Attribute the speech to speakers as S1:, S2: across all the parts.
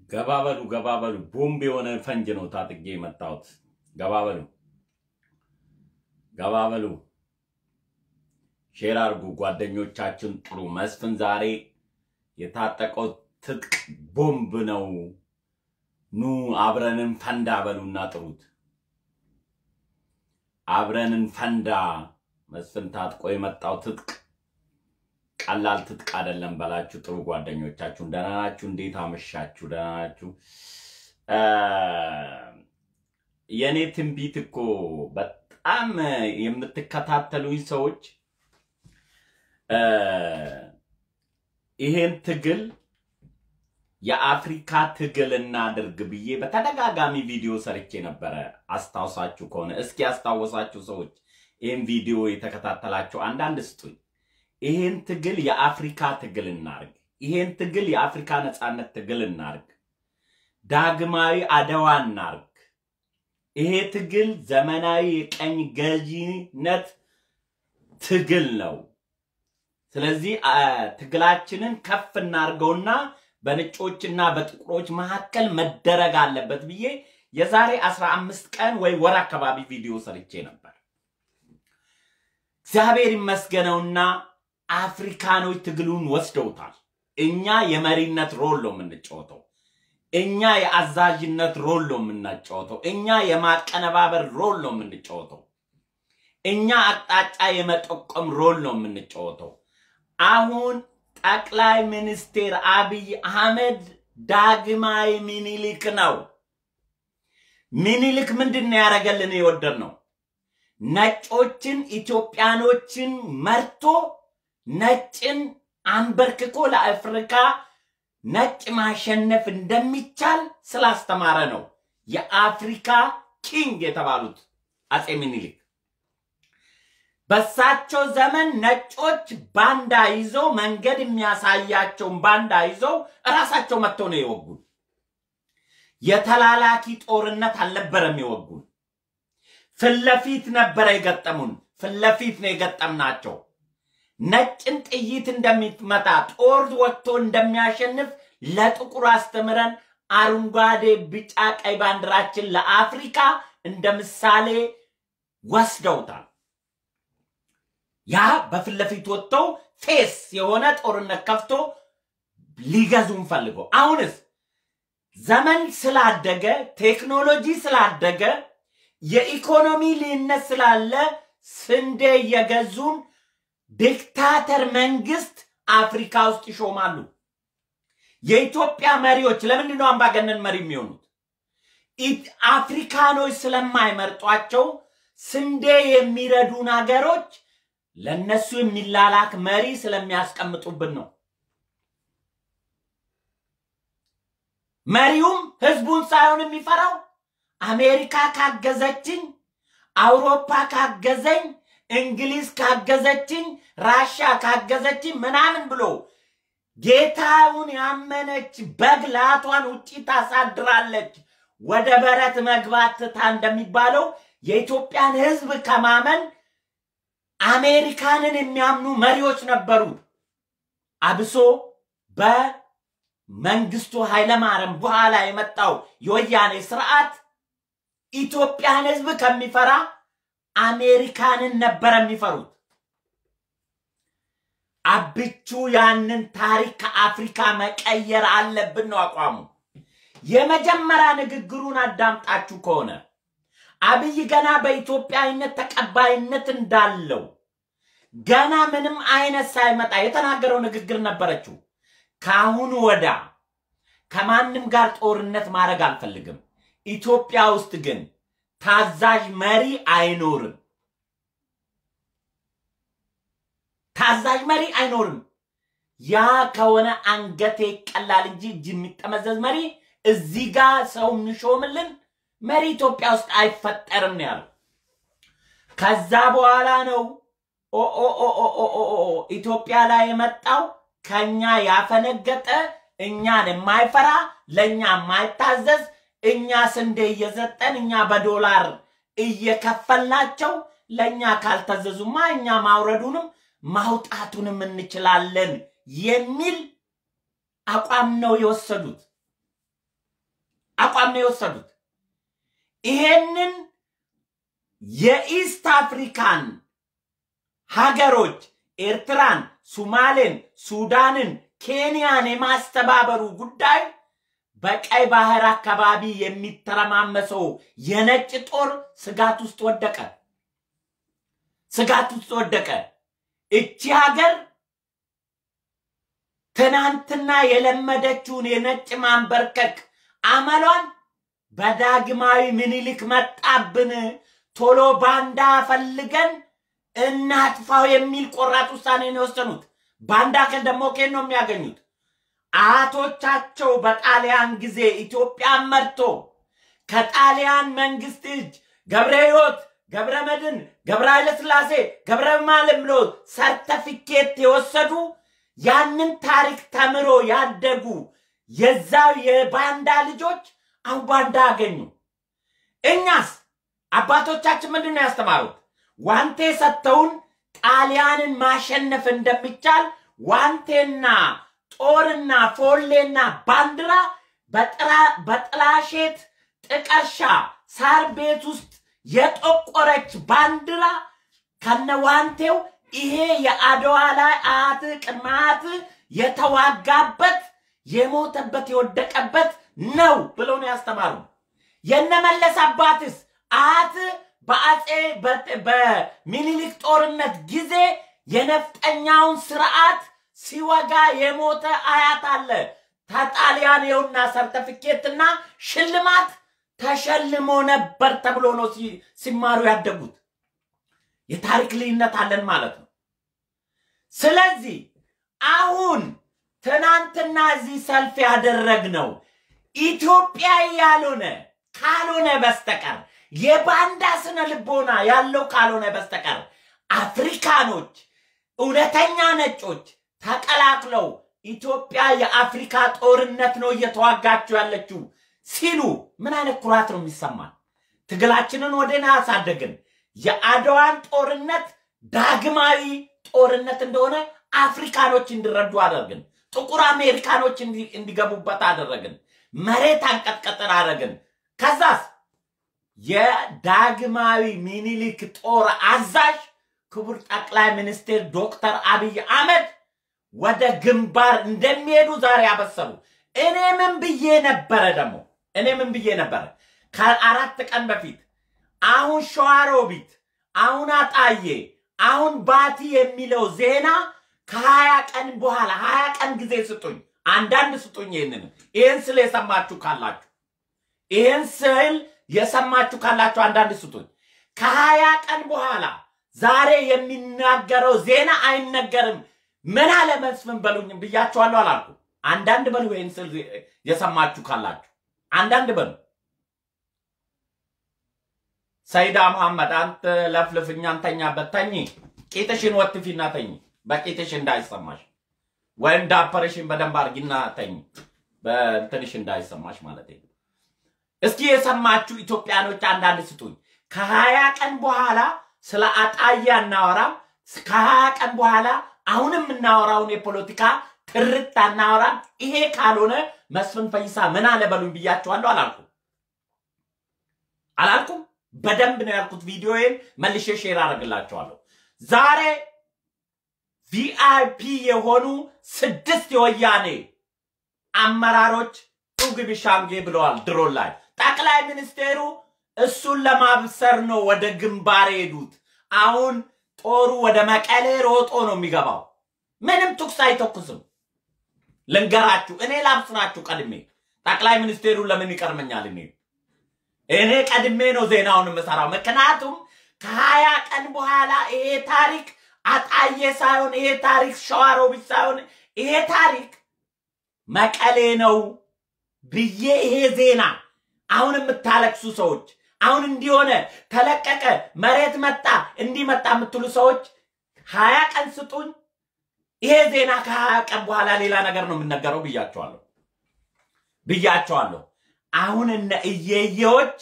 S1: ገባበሉ ቦምብ የሆነ ፈንጅ ነው ታጥቄ መጣሁት ገባበሉ ሼር አድርጉ ጓደኞቻችን ጥሩ መስፍን ዛሬ የታጠቀው ትጥቅ ቦምብ ነው ኑ አብረንን ፈንዳ በሉና ጥሩት አብረንን ፈንዳ መስፍን ታጥቆ የመጣው ትጥቅ ቀላል ትጥቅ አይደለም በላችሁ ጥሩ ጓደኞቻችሁ ደህና ናችሁ እንዴት አመሻችሁ ደህና ናችሁ የኔ ትንቢት እኮ በጣም የምትከታተሉኝ ሰዎች ይሄን ትግል የአፍሪካ ትግል እናድርግ ብዬ በተደጋጋሚ ቪዲዮ ሰርቼ ነበር አስታውሳችሁ ከሆነ እስኪ አስታውሳችሁ ሰዎች ይሄን ቪዲዮ የተከታተላችሁ አንዳንድ ስጡኝ ይሄን ትግል የአፍሪካ ትግል እናርግ ይሄን ትግል የአፍሪካ ነጻነት ትግል እናርግ ዳግማዊ አድዋ እናርግ ይሄ ትግል ዘመናዊ የቀኝ ገዢነት ትግል ነው ስለዚህ ትግላችንን ከፍ እናርገውና በነጮችና በጥቁሮች መሐከል መደረግ አለበት ብዬ የዛሬ 15 ቀን ወይ ወር አካባቢ ቪዲዮ ሰርቼ ነበር እግዚአብሔር ይመስገነውና አፍሪካኖች ትግሉን ወስደውታል እኛ የመሪነት ሮል ነው የምንጫወተው እኛ የአዛዥነት ሮል ነው የምንጫወተው እኛ የማቀነባበር ሮል ነው የምንጫወተው እኛ አቅጣጫ የመጠቆም ሮል ነው የምንጫወተው አሁን ጠቅላይ ሚኒስትር አብይ አህመድ ዳግማዊ ሚኒሊክ ነው ሚኒሊክ ምንድነው ያረጋልን የወደድነው ነጮችን ኢትዮጵያኖችን መርቶ ነጭን አንበርክኮ ለአፍሪካ ነጭ ማሸነፍ እንደሚቻል ስላስተማረ ነው የአፍሪካ ኪንግ የተባሉት አጼ ሚኒሊክ በሳቸው ዘመን ነጮች ባንዳ ይዘው መንገድ የሚያሳያቸው ባንዳ ይዘው ራሳቸው መጥተው ነው የወጉን የተላላኪ ጦርነት አልነበረም የወጉን ፍለፊት ነበር የገጠሙን ፍለፊት ነው የገጠምናቸው ነጭን ጥይት እንደሚመታ ጦር ወጥቶ እንደሚያሸንፍ ለጥቁር አስተምረን አረንጓዴ ቢጫ ቀይ ባንዲራችን ለአፍሪካ እንደምሳሌ ወስደውታል ያ በፍለፊት ወጥተው ፌስ የሆነ ጦርነት ከፍቶ ሊገዙን ፈልገው አሁንስ ዘመን ስላደገ ቴክኖሎጂ ስላደገ የኢኮኖሚ ልዩነት ስላለ ስንዴ የገዙን ዲክታተር መንግስት አፍሪካ ውስጥ ይሾማሉ የኢትዮጵያ መሪዎች ለምን ነው አምባገነን መሪ የሚሆኑት አፍሪካኖች ስለማይመርጧቸው ስንዴ የሚረዱን ሀገሮች ለነሱ የሚላላክ መሪ ስለሚያስቀምጡብን ነው መሪውም ህዝቡን ሳይሆን የሚፈራው አሜሪካ ካገዘችኝ አውሮፓ ካገዘኝ እንግሊዝ ካገዘችኝ ራሽያ ካገዘችኝ ምናምን ብሎ ጌታውን ያመነች በግላቷን ውጪ ታሳድራለች ወደ በረት መግባት ታ እንደሚባለው የኢትዮጵያን ህዝብ ከማመን አሜሪካንን የሚያምኑ መሪዎች ነበሩ አብሶ በመንግስቱ ኃይለማርያም በኋላ የመጣው የወያኔ ስርዓት ኢትዮጵያን ህዝብ ከሚፈራ አሜሪካንን ነበር የሚፈሩት አብቹ ያንን ታሪክ ከአፍሪካ መቀየር አለብን ነው አቋሙ የመጀመሪያ ንግግሩን አዳምጣችሁ ከሆነ አብይ ገና በኢትዮጵያዊነት ተቀባይነት እንዳለው ገና ምንም አይነት ሳይመጣ የተናገረው ንግግር ነበረችው ካሁን ወዳ ከማንም ጋር ጦርነት ማድረግ አልፈልግም ኢትዮጵያ ውስጥ ግን ታዛዥ መሪ አይኖርም ታዛዥ መሪ አይኖርም ያ ከሆነ አንገቴ ቀላል እንጂ እጅ የሚጠመዘዝ መሪ እዚህ ጋር ሰው ምሾምልን መሪ ኢትዮጵያ ውስጥ አይፈጠርም ነው ያለው ከዛ በኋላ ነው ኢትዮጵያ ላይ የመጣው ከኛ ያፈነገጠ እኛን የማይፈራ ለኛ የማይታዘዝ እኛ ስንዴ እየሰጠን እኛ በዶላር እየከፈልናቸው ለኛ ካልተዘዙማ እኛ ማውረዱንም ማውጣቱንም እንችላለን የሚል አቋም ነው የወሰዱት አቋም ነው የወሰዱት። ይሄንን የኢስት አፍሪካን ሀገሮች ኤርትራን፣ ሶማሌን፣ ሱዳንን፣ ኬንያን የማስተባበሩ ጉዳይ በቀይ ባህር አካባቢ የሚተረማመሰው የነጭ ጦር ስጋት ውስጥ ወደቀ። እቺ ሀገር ትናንትና የለመደችውን የነጭ ማንበርከክ አመሏን በዳግማዊ ምኒልክ መጣብን ቶሎ ባንዳ ፈልገን እናጥፋው የሚል ቆራጥ ውሳኔ ነው የወሰኑት። ባንዳ ከደሞ ከን ነው የሚያገኙት። አቶቻቸው በጣሊያን ጊዜ ኢትዮጵያ መርቶ ከጣሊያን መንግስት እጅ ገብረሕይወት፣ ገብረመድን፣ ገብረኃይለ ሥላሴ፣ ገብረማርያም ብሎ ሰርተፊኬት የወሰዱ ያንን ታሪክ ተምሮ ያደጉ የዛው የባንዳ ልጆች አሁን ባንዳ አገኙ። እኛስ አባቶቻችን ምንድነው ያስተማሩት? ዋንቴ ሰተውን ጣሊያንን ማሸነፍ እንደሚቻል ዋንቴና ጦርና ፎሌና ባንዲራ በጥላሸት ጥቀርሻ ሳር ቤት ውስጥ የጠቆረች ባንዲራ ከነዋንቴው ይሄ የአድዋ ላይ አት ቅማት የተዋጋበት የሞተበት የወደቀበት ነው ብሎ ነው ያስተማሩ። የነመለስ አባትስ አት በአጼ በሚኒሊክ ጦርነት ጊዜ የነፍጠኛውን ስርዓት ሲወጋ የሞተ አያት አለ። ተጣሊያን የውና ሰርተፊኬትና ሽልማት ተሸልሞ ነበር ተብሎ ነው ሲማሩ ያደጉት። የታሪክ ልዩነት አለን ማለት ነው። ስለዚህ አሁን ትናንትና እዚህ ሰልፍ ያደረግነው ኢትዮጵያዊ ያልሆነ ካልሆነ በስተቀር የባንዳ ስነ ልቦና ያለው ካልሆነ በስተቀር አፍሪካኖች እውነተኛ ነጮች ተቀላቅለው ኢትዮጵያ የአፍሪካ ጦርነት ነው እየተዋጋችሁ ያለችው ሲሉ ምን አይነት ኩራት ነው የሚሰማን? ትግላችንን ወደና አሳደግን። የአድዋን ጦርነት ዳግማዊ ጦርነት እንደሆነ አፍሪካኖች እንዲረዱ አደረግን። ጥቁር አሜሪካኖች እንዲገቡበት አደረግን። መሬት አንቀጥቀጥን አደረግን። ከዛስ የዳግማዊ ሚኒሊክ ጦር አዛዥ ክቡር ጠቅላይ ሚኒስትር ዶክተር አብይ አህመድ ወደ ግንባር እንደሚሄዱ ዛሬ አበሰሩ። እኔ ምን ብዬ ነበር ከአራት ቀን በፊት አሁን ሸዋሮቢት፣ አሁን አጣዬ፣ አሁን ባቲ የሚለው ዜና ከ20 ቀን በኋላ 20 ቀን ጊዜ ስጡኝ፣ አንዳንድ ስጡኝ። ይሄን ስለ የሰማችሁ ካላችሁ አንዳንድ ስጡኝ። ከ20 ቀን በኋላ ዛሬ የሚናገረው ዜና አይነገርም። ምን አለ መስፍን በሉኝ ብያችኋለሁ አላልኩ? አንዳንድ በሉ። ይሄን ስለ የሰማችሁ ካላችሁ አንዳንድ በሉ። ሰይዳ መሐመድ አንተ ለፍልፍኛ አንተኛ በተኝ ቂጥሽን ወጥፊና ተኝ፣ በቂጥሽ እንዳይሰማሽ ወይም ዳፐርሽን በደንብ አርጊና ተኝ፣ በእንትንሽ እንዳይሰማሽ ማለት ነው። እስኪ የሰማችሁ ኢትዮጵያኖች አንዳንድ ስጡኝ። ከ20 ቀን በኋላ ስለ አጣያ እናወራም። ከ20 ቀን በኋላ አሁንም እናወራውን የፖለቲካ ትርታ እናወራም። ይሄ ካልሆነ መስፍን ፈይሳ ምን አለ በሉኝ ብያችኋለሁ አላልኩም? በደንብ ነው ያልኩት። ቪዲዮዬን መልሼ ሼር አደርግላችኋለሁ። ዛሬ ቪአይፒ የሆኑ 6 የወያኔ አመራሮች ቱግቢ ሻንጌ ብለዋል ድሮን ላይ። ጠቅላይ ሚኒስቴሩ እሱን ለማብሰር ነው ወደ ግንባር ሄዱት። አሁን ጦሩ ወደ መቀሌ ሮጦ ነው የሚገባው። ምንም ተኩስ አይተኩስም። ልንገራችሁ፣ እኔ ላብስራችሁ ቀድሜ። ጠቅላይ ሚኒስቴሩ ለምን ይቀርመኛል? እኔ ቀድሜ ነው ዜናውን የምሰራው። ምክንያቱም ከ20 ቀን በኋላ ይሄ ታሪክ አጣዬ ሳይሆን ይሄ ታሪክ ሸዋሮቢት ሳይሆን ይሄ ታሪክ መቀሌ ነው ብዬ ይሄ ዜና አሁን የምታለቅሱ ሰዎች አሁን እንዲሆነ ተለቀቀ መሬት መጣ እንዲመጣ የምትሉ ሰዎች 20 ቀን ስጡኝ። ይሄ ዜና ከ20 ቀን በኋላ ሌላ ነገር ነው የምነገረው ብያቸዋለሁ። አሁን እነ እየየዎች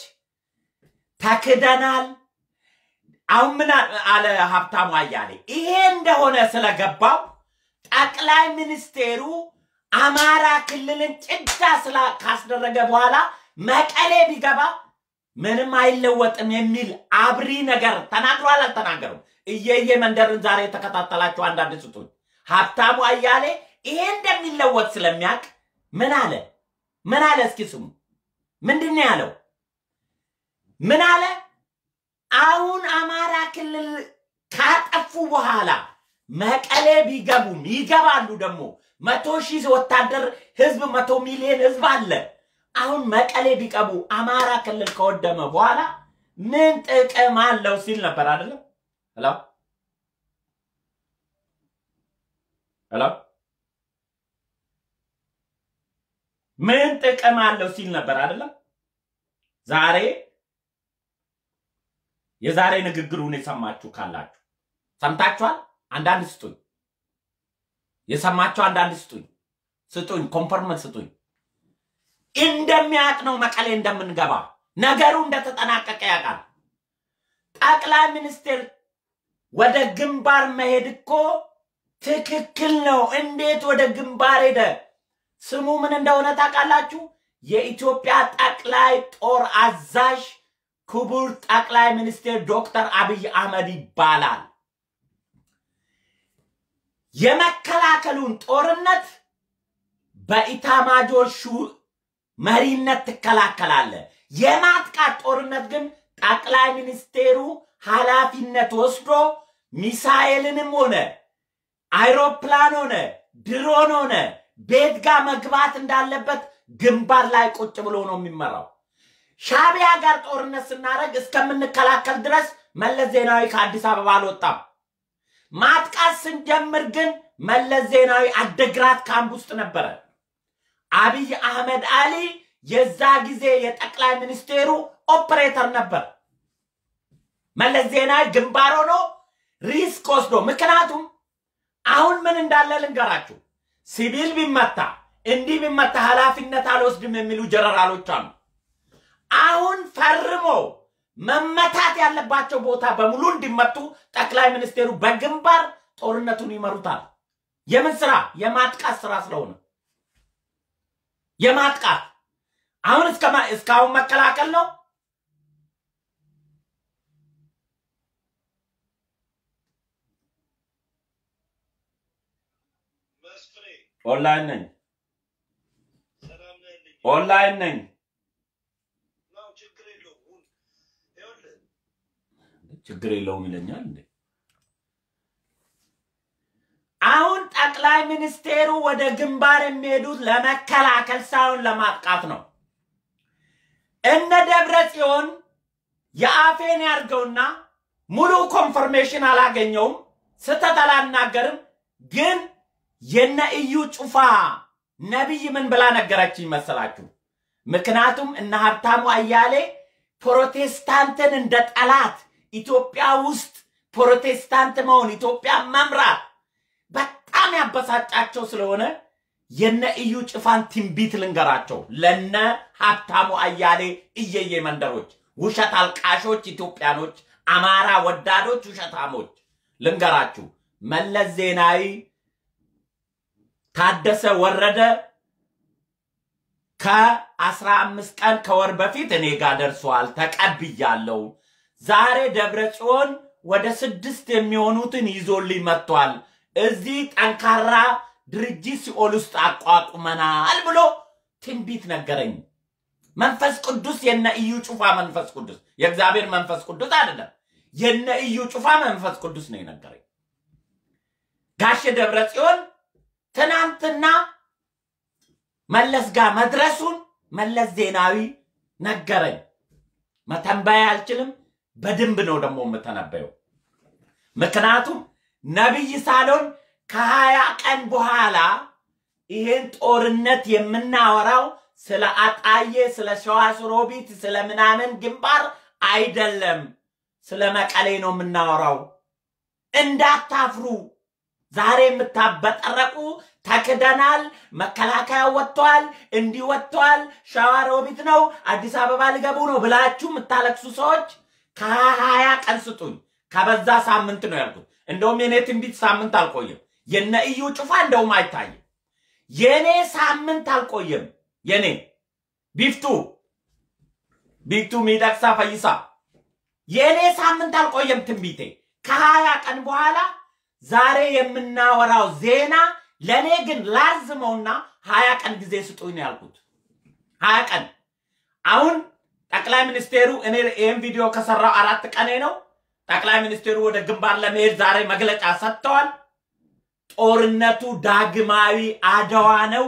S1: ተክደናል። አሁን ምን አለ ሀብታሙ አያሌ? ይሄ እንደሆነ ስለገባው ጠቅላይ ሚኒስቴሩ አማራ ክልልን ጭዳ ካስደረገ በኋላ መቀሌ ቢገባ ምንም አይለወጥም የሚል አብሪ ነገር ተናግሯል አልተናገረም? እየየ መንደርን ዛሬ ተከታተላችሁ አንዳንድ ስጡኝ። ሀብታሙ አያሌ ይሄ እንደሚለወጥ ስለሚያቅ ምን አለ? ምን አለ? እስኪ ስሙ። ምንድነው ያለው? ምን አለ? አሁን አማራ ክልል ካጠፉ በኋላ መቀሌ ቢገቡም ይገባሉ ደግሞ 100,000 ወታደር ህዝብ 100 ሚሊዮን ህዝብ አለ። አሁን መቀሌ ቢቀቡ አማራ ክልል ከወደመ በኋላ ምን ጥቅም አለው ሲል ነበር አይደል? ሄሎ ምን ጥቅም አለው ሲል ነበር አይደል? ዛሬ የዛሬ ንግግሩን የሰማችሁ ካላችሁ ሰምታችኋል? አንዳንድ ስጡኝ። የሰማችሁ አንዳንድ ስጡኝ ኮንፈርም ስጡኝ። እንደሚያቅ ነው መቀሌ እንደምንገባ ነገሩ እንደተጠናቀቀ ያውቃል። ጠቅላይ ሚኒስትር ወደ ግንባር መሄድ እኮ ትክክል ነው። እንዴት ወደ ግንባር ሄደ? ስሙ ምን እንደሆነ ታውቃላችሁ? የኢትዮጵያ ጠቅላይ ጦር አዛዥ ክቡር ጠቅላይ ሚኒስትር ዶክተር አብይ አህመድ ይባላል። የመከላከሉን ጦርነት በኢታማጆር ሹም መሪነት ተከላከላለ። የማጥቃት ጦርነት ግን ጠቅላይ ሚኒስቴሩ ኃላፊነት ወስዶ ሚሳኤልንም ሆነ አይሮፕላን ሆነ ድሮን ሆነ ቤት ጋር መግባት እንዳለበት ግንባር ላይ ቁጭ ብሎ ነው የሚመራው። ሻቢያ ጋር ጦርነት ስናረግ እስከምንከላከል ድረስ መለስ ዜናዊ ከአዲስ አበባ አልወጣም። ማጥቃት ስንጀምር ግን መለስ ዜናዊ አደግራት ካምፕ ውስጥ ነበረ። አብይ አህመድ አሊ የዛ ጊዜ የጠቅላይ ሚኒስቴሩ ኦፕሬተር ነበር። መለስ ዜናዊ ግንባር ሆኖ ሪስክ ወስዶ ምክንያቱም አሁን ምን እንዳለ ልንገራችሁ። ሲቪል ቢመታ እንዲህ ቢመታ ኃላፊነት አልወስድም የሚሉ ጀነራሎች አሉ። አሁን ፈርሞ መመታት ያለባቸው ቦታ በሙሉ እንዲመቱ ጠቅላይ ሚኒስቴሩ በግንባር ጦርነቱን ይመሩታል። የምን ስራ? የማጥቃት ስራ ስለሆነ የማጥቃት አሁን እስካሁን መከላከል ነው። ኦንላይን ነኝ ችግር የለውም ይለኛል እንዴ? አሁን ጠቅላይ ሚኒስቴሩ ወደ ግንባር የሚሄዱት ለመከላከል ሳይሆን ለማጥቃት ነው። እነ ደብረጽዮን የአፌን ያርገውና ሙሉ ኮንፈርሜሽን አላገኘውም፣ ስተት አላናገርም። ግን የነ እዩ ጩፋ ነብይ ምን ብላ ነገረችኝ መሰላችሁ? ምክንያቱም እነ ሀብታሙ አያሌ ፕሮቴስታንትን እንደ ጠላት ኢትዮጵያ ውስጥ ፕሮቴስታንት መሆን ኢትዮጵያ መምራት በጣም ያበሳጫቸው ስለሆነ የነ እዩ ጩፋን ትንቢት ልንገራቸው። ለነ ሀብታሙ አያሌ እየየ መንደሮች ውሸት አልቃሾች ኢትዮጵያኖች አማራ ወዳዶች ውሸታሞች ልንገራችሁ። መለስ ዜናዊ ታደሰ ወረደ ከ15 ቀን ከወር በፊት እኔ ጋር ደርሷል ተቀብያለሁ። ዛሬ ደብረጽዮን ወደ 6 የሚሆኑትን ይዞልኝ መጥቷል። እዚህ ጠንካራ ድርጅት ሲኦል ውስጥ አቋቁመናል ብሎ ትንቢት ነገረኝ። መንፈስ ቅዱስ የነ እዩ ጩፋ መንፈስ ቅዱስ የእግዚአብሔር መንፈስ ቅዱስ አይደለም፣ የነ እዩ ጩፋ መንፈስ ቅዱስ ነው የነገረኝ። ጋሽ ደብረጽዮን ትናንትና መለስ ጋር መድረሱን መለስ ዜናዊ ነገረኝ። መተንበያ አልችልም፣ በደንብ ነው ደግሞ የምተነበየው። ምክንያቱም ነብይ ሳሎን ከ20 ቀን በኋላ ይሄን ጦርነት የምናወራው ስለ አጣዬ ስለ ሸዋሮቢት ስለ ምናምን ግንባር አይደለም፣ ስለ መቀሌ ነው የምናወራው። እንዳታፍሩ። ዛሬ የምታበጠረቁ ተክደናል፣ መከላከያ ወጥቷል፣ እንዲህ ወጥቷል፣ ሸዋሮቢት ነው አዲስ አበባ ሊገቡ ነው ብላችሁ የምታለቅሱ ሰዎች ከ20 ቀን ስጡኝ። ከበዛ ሳምንት ነው ያልኩት። እንደውም የኔ ትንቢት ሳምንት አልቆየም። የነ እዩ ጩፋ እንደውም አይታይም። የኔ ሳምንት አልቆየም። የኔ ቢፍቱ ቢቱ ሚዳክሳ ፈይሳ የኔ ሳምንት አልቆየም ትንቢቴ ከ20 ቀን በኋላ ዛሬ የምናወራው ዜና ለኔ ግን ላዝመውና 20 ቀን ጊዜ ስጡኝ ያልኩት 20 ቀን አሁን ጠቅላይ ሚኒስቴሩ እኔ ይሄን ቪዲዮ ከሰራው 4 ቀን ነው ጠቅላይ ሚኒስቴሩ ወደ ግንባር ለመሄድ ዛሬ መግለጫ ሰጥተዋል ጦርነቱ ዳግማዊ አድዋ ነው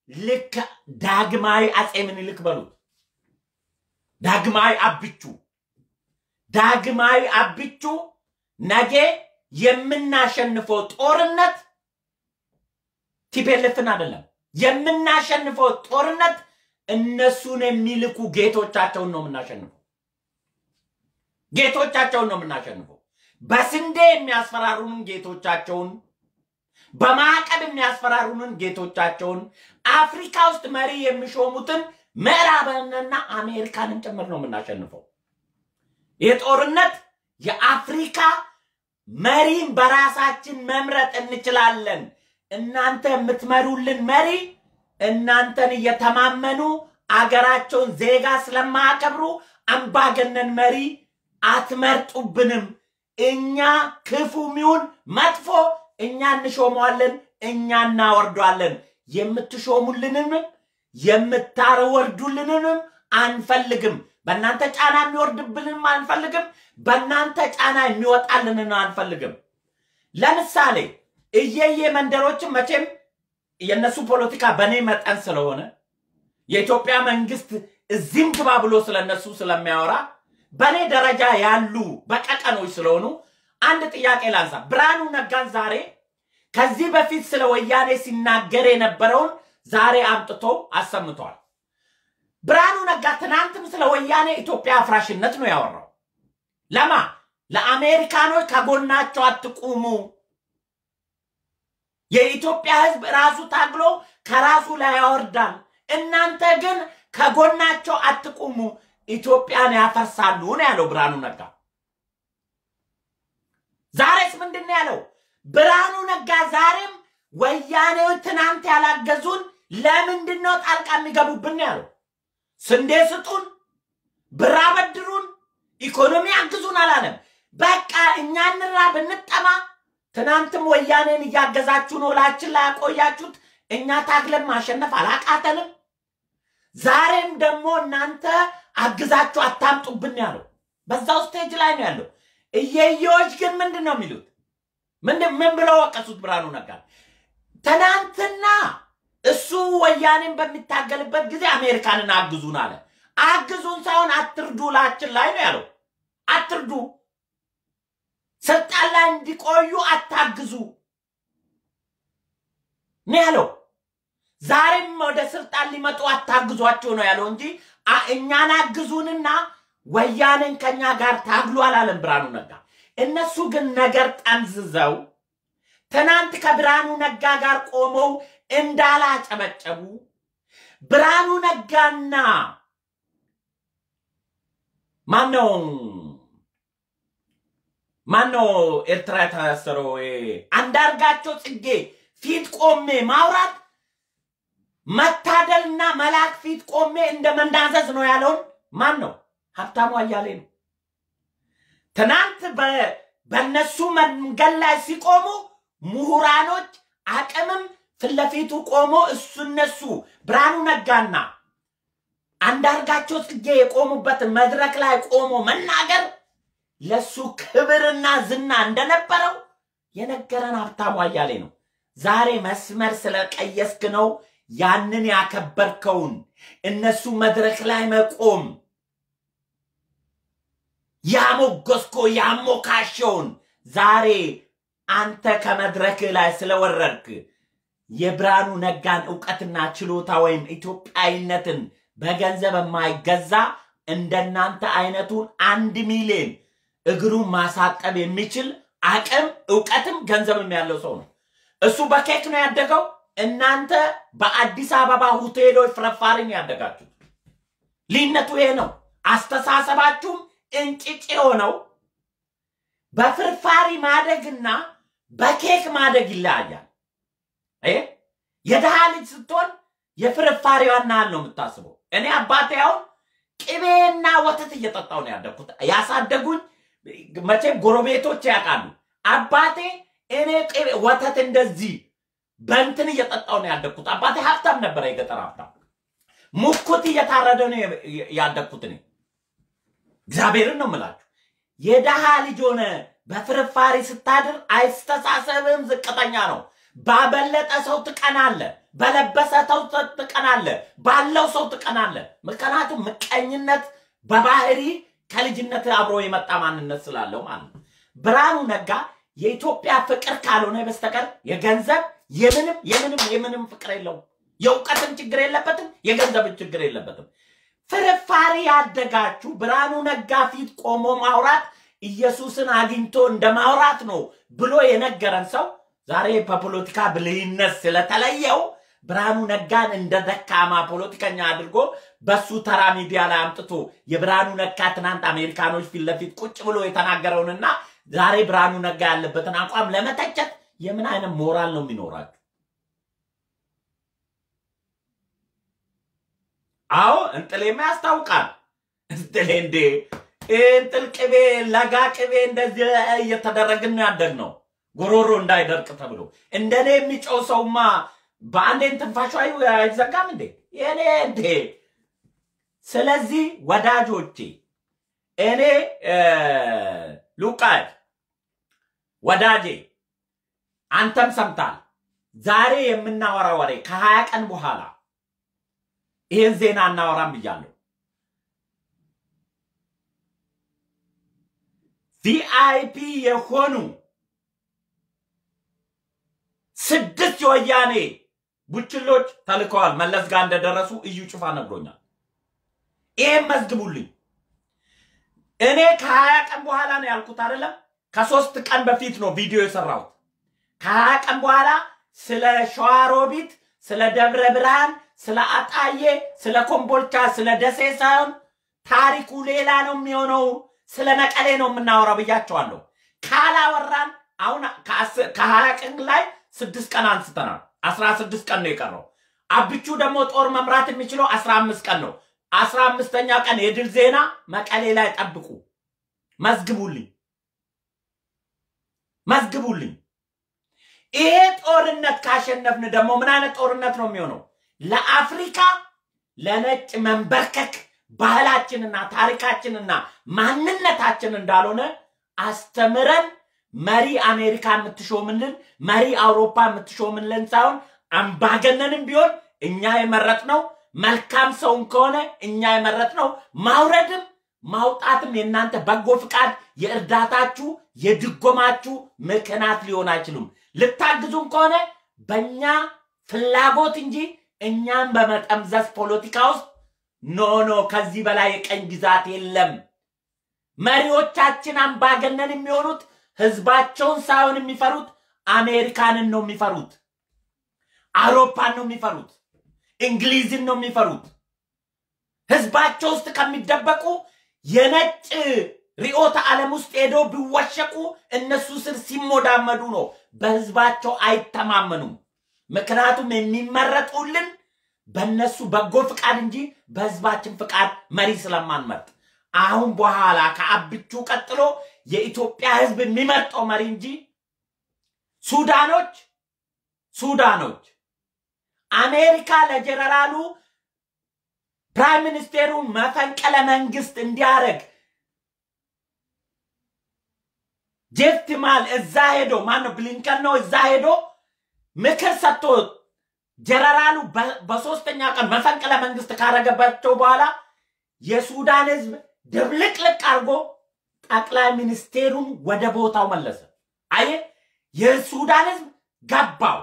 S1: ልክ ዳግማዊ አጼ ምኒልክ በሉት ዳግማዊ አብቹ ነገ የምናሸንፈው ጦርነት ቲፔልፍን አይደለም የምናሸንፈው ጦርነት እነሱን የሚልኩ ጌቶቻቸውን ነው የምናሸንፈው በስንዴ የሚያስፈራሩን ጌቶቻቸውን በማዕቀብ የሚያስፈራሩን ጌቶቻቸውን አፍሪካ ውስጥ መሪ የሚሾሙትን ምዕራብንና አሜሪካንን ጭምር ነው የምናሸንፈው የጦርነት የአፍሪካ መሪን በራሳችን መምረጥ እንችላለን እናንተ የምትመሩልን መሪ እናንተን እየተማመኑ አገራቸውን ዜጋ ስለማያከብሩ አምባገነን መሪ አትመርጡብንም እኛ ክፉሚውን መጥፎ እኛ እንሾመዋለን እኛ እናወርዷለን የምትሾሙልንም የምታወርዱልንም አንፈልግም በእናንተ ጫና የሚወርድብንም አንፈልግም በእናንተ ጫና የሚወጣልንም አንፈልግም ለምሳሌ እየየ መንደሮችን መቼም የነሱ ፖለቲካ በኔ መጠን ስለሆነ የኢትዮጵያ መንግስት እዚህም ግባ ብሎ ስለነሱ ስለሚያወራ በኔ ደረጃ ያሉ በቀቀኖች ስለሆኑ አንድ ጥያቄ ላንሳ ብርሃኑ ነጋን ዛሬ ከዚህ በፊት ስለ ወያኔ ሲናገር የነበረውን ዛሬ አምጥቶ አሰምቷል ብርሃኑ ነጋ ትናንትም ስለ ወያኔ ኢትዮጵያ አፍራሽነት ነው ያወራው ለማ ለአሜሪካኖች ከጎናቸው አትቁሙ የኢትዮጵያ ህዝብ ራሱ ታግሎ ከራሱ ላይ ያወርዳል እናንተ ግን ከጎናቸው አትቁሙ ኢትዮጵያን ያፈርሳሉ ነው ያለው ብርሃኑ ነጋ ዛሬስ ምንድነው ያለው ብርሃኑ ነጋ ዛሬም ወያኔው ትናንት ያላገዙን ለምንድነው ጣልቃ የሚገቡብን ያለው ስንዴ ስጡን ብር አበድሩን ኢኮኖሚ አግዙን አላለም በቃ እኛ እንራብ እንጠማ ትናንትም ወያኔን ያገዛችሁ ነው ላችን ላይ ያቆያችሁት እኛ ታግለን ማሸነፍ አላቃተንም ዛሬም ደግሞ እናንተ አግዛችሁ አታምጡብን ያለው በዛው ስቴጅ ላይ ነው ያለው እየዮች ግን ምንድነው የሚሉት ምን ብለው ወቀሱት ብርሃኑ ነጋ ትናንትና እሱ ወያኔን በሚታገልበት ጊዜ አሜሪካንን አግዙን አለ አግዙን ሳይሆን አትርዱ ላችን ላይ ነው ያለው አትርዱ ስልጣን ላይ እንዲቆዩ አታግዙ ነው ያለው ዛሬም ወደ ስልጣን ሊመጡ አታግዟቸው ነው ያለው እንጂ እኛን አግዙንና ወያኔን ከኛ ጋር ታግሉ አላለም ብርሃኑ ነጋ እነሱ ግን ነገር ጠምዝዘው ትናንት ከብርሃኑ ነጋ ጋር ቆመው እንዳላጨበጨቡ ብርሃኑ ነጋና ማነው ኤርትራ ታሰረው አንዳርጋቸው ጽጌ ፊት ቆሜ ማውራት መታደልና መላክ ፊት ቆሜ እንደ መንዳዘዝ ነው ያለው ማነው ሀብታሙ አያሌ ነው ትናንት በነሱ መንገድ ላይ ሲቆሙ ምሁራኖች አቅምም ፍለፊቱ ቆሞ እነሱ ብርሃኑ ነጋና አንዳርጋቸው ጽጌ የቆሙበት መድረክ ላይ ቆሞ መናገር ለሱ ክብርና ዝና እንደነበረው የነገረን ሀብታሙ አያሌ ነው ዛሬ መስመር ስለቀየስክ ነው ያንን ያከበርከውን እነሱ መድረክ ላይ መቆም ያሞገስኮ ያሞካሸውን ዛሬ አንተ ከመድረክ ላይ ስለወረድክ የብርሃኑ ነጋን ዕውቀትና ችሎታ ወይም ኢትዮጵያዊነትን በገንዘብ የማይገዛ እንደናንተ አይነቱን 1 ሚሊዮን እግሩን ማሳጠብ የሚችል አቅም ዕውቀትም ገንዘብም ያለው ሰው ነው እሱ በኬክ ነው ያደገው እናንተ በአዲስ አበባ ሆቴሎች ፍረፋሪን ያደጋችሁ ሊነቱ ይሄ ነው አስተሳሰባችሁም እንጭጭ ሆነው በፍርፋሪ ማደግና በኬክ ማደግ ይለያያል የደሃ ልጅ ስትሆን የፍርፋሪዋና ነው የምታስበው እኔ አባቴ ያው ቅቤና ወተት እየጠጣው ነው ያደኩት ያሳደጉኝ መቼም ጎረቤቶች ያውቃሉ አባቴ እኔ ቅቤ ወተት እንደዚህ በእንትን እየጠጣው ነው ያደኩት አባቴ ሀብታም ነበር የገጠር ሀብታም ሙኩት እየታረደ ነው ያደኩት እኔ እግዚአብሔርን ነው የምላችሁ የደሃ ልጅ ሆነ በፍርፋሪ ስታድር አይስተሳሰብም ዝቅተኛ ነው ባበለጠ ሰው ትቀናለ በለበሰ ሰው ትቀናለ ባለው ሰው ትቀናለ ምክንያቱም ምቀኝነት በባህሪ ከልጅነት አብሮ የመጣ ማንነት ስላለው ማለት ነው ብርሃኑ ነጋ የኢትዮጵያ ፍቅር ካልሆነ በስተቀር የገንዘብ የምንም ፍቅር የለው የውቀትም ችግር የለበትም የገንዘብ ችግር የለበትም ፍርፋሪ ያደጋችሁ ብርሃኑ ነጋ ፊት ቆሞ ማውራት ኢየሱስን አግኝቶ እንደማውራት ነው ብሎ የነገረን ሰው ዛሬ በፖለቲካ ብልህነት ስለተለየው ብርሃኑ ነጋን እንደ ደካማ ፖለቲከኛ አድርጎ በሱ ተራ ሚዲያ ላይ አምጥቶ የብርሃኑ ነጋ ትናንት አሜሪካኖች ፊት ለፊት ቁጭ ብሎ የተናገረውንና ዛሬ ብርሃኑ ነጋ ያለበትን አቋም ለመተቸት የምን አይነት ሞራል ነው የሚኖራችሁ አዎ እንጥሌማ ያስታውቃል እንጥሌ እንዴ እንጥል ቅቤ ለጋ ቅቤ እንደዚህ እየተደረግን ያደግነው ጎሮሮ እንዳይደርቅ ተብሎ እንደኔ የሚጮው ሰውማ በአንዴን ትንፋሹ አይዘጋም እንዴ የኔ እንዴ ስለዚህ ወዳጆቼ እኔ ሉቃስ ወዳጄ አንተም ሰምታል ዛሬ የምናወራው ወሬ ከ20 ቀን በኋላ ይሄን ዜና እናወራም ብያለሁ ቪአይፒ የሆኑ 6 ወያኔ ቡችሎች ተልከዋል መለስ ጋር እንደደረሱ እዩ ጩፋ ነግሮኛል ይሄን መዝግቡልኝ እኔ ከ20 ቀን በኋላ ነው ያልኩት አይደለም ከ3 ቀን በፊት ነው ቪዲዮ የሰራው ከ20 ቀን በኋላ ስለ ሸዋሮቢት ስለ ደብረ ብርሃን ስለ አጣዬ ስለ ኮምቦልቻ ስለ ደሴ ሳይሆን ታሪኩ ሌላ ነው የሚሆነው ስለ መቀሌ ነው የምናወራው ብያቸዋለሁ ካላወራን አሁን ከ20 ቀን ላይ 6 ቀን አንስተናል 16 ቀን ነው የቀረው አብቹ ደግሞ ጦር መምራት የሚችለው 15 ቀን ነው 15ኛ ቀን የድል ዜና መቀሌ ላይ ጠብቁ መዝግቡልኝ ይሄ ጦርነት ካሸነፍን ደግሞ ምን አይነት ጦርነት ነው የሚሆነው ለአፍሪካ ለነጭ መንበርከክ ባህላችንና ታሪካችንና ማንነታችን እንዳልሆነ አስተምረን መሪ አሜሪካ የምትሾምልን መሪ አውሮፓ የምትሾምልን ሳይሆን አምባገነንም ቢሆን እኛ የመረጥነው መልካም ሰውን ከሆነ እኛ የመረጥነው ማውረድም ማውጣትም የናንተ በጎ ፍቃድ የእርዳታችሁ የድጎማችሁ ምክንያት ሊሆን አይችልም ልታግዙን ከሆነ በእኛ ፍላጎት እንጂ እኛም በመጠምዘዝ ፖለቲካ ውስጥ ኖ ከዚህ በላይ የቀኝ ግዛት የለም መሪዎቻችን አምባገነን የሚሆኑት ህዝባቸውን ሳይሆን የሚፈሩት አሜሪካንን ነው የሚፈሩት አውሮፓን ነው የሚፈሩት እንግሊዝን ነው የሚፈሩት ህዝባቸው ውስጥ ከሚደበቁ የነጭ ሪኦታ ዓለም ውስጥ ሄዶ ቢወሸቁ እነሱ ስር ሲሞዳመዱ ነው በህዝባቸው አይተማመኑም ምክንያቱም የሚመረጡልን በእነሱ በጎ ፍቃድ እንጂ በህዝባችን ፍቃድ መሪ ስለማንመርጥ አሁን በኋላ ከአብቹ ቀጥሎ የኢትዮጵያ ህዝብ የሚመርጠው መሪ እንጂ ሱዳኖች አሜሪካ ለጀነራሉ ፕራይም ሚኒስቴሩ መፈንቅለ መንግስት እንዲያረግ ጀፍትማል እዛ ሄዶ ማን ብሊንከን ነው እዛ ሄዶ ምክር ሰጥቶ ጀነራሉ በሶስተኛ ቀን መፈንቅለ መንግስት ካረገባቸው በኋላ የሱዳን ህዝብ ድብልቅልቅ አርጎ ጠቅላይ ሚኒስቴሩን ወደ ቦታው መለሰ አየ የሱዳን ህዝብ ገባው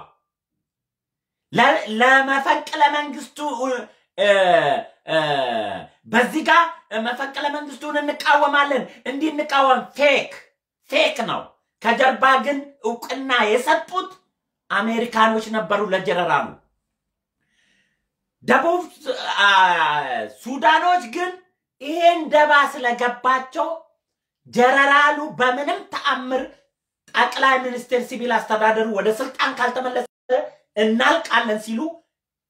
S1: ለመፈንቅለ መንግስቱ በዚህ ጋር መፈንቅለ መንግስቱን እንቃወማለን እንዲህ እንቃወም ፌክ ነው ከጀርባ ግን እውቅና የሰጡት አሜሪካኖች ነበሩ ለጀነራሉ ደቡብ ሱዳኖች ግን ይሄን ደባ ስለገባቸው ጀነራሉ በምንም ተአምር ጠቅላይ ሚኒስቴር ሲቪል አስተዳደሩ ወደ ስልጣን ካልተመለሰ እናልቃለን ሲሉ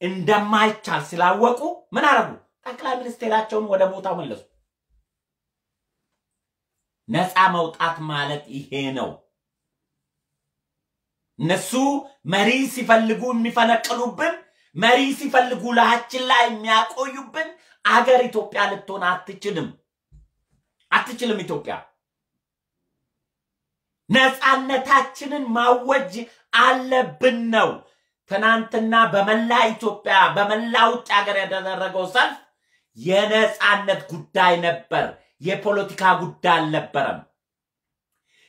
S1: እንደማይቻል ስላወቁ ምን አረጉ ጠቅላይ ሚኒስቴራቸውን ወደ ቦታው መለሱ። ነፃ መውጣት ማለት ይሄ ነው። እነሱ መሪ ሲፈልጉ የሚፈነቅሉብን፣ መሪ ሲፈልጉ ላችን ላይ የሚያቆዩብን አገር ኢትዮጵያ ልትሆን አትችልም። ኢትዮጵያ ነፃነታችንን ማወጅ አለብን ነው። ትናንትና በመላ ኢትዮጵያ በመላ ውጭ ሀገር ያደረገው ሰልፍ የነፃነት ጉዳይ ነበር፣ የፖለቲካ ጉዳይ አልነበረም።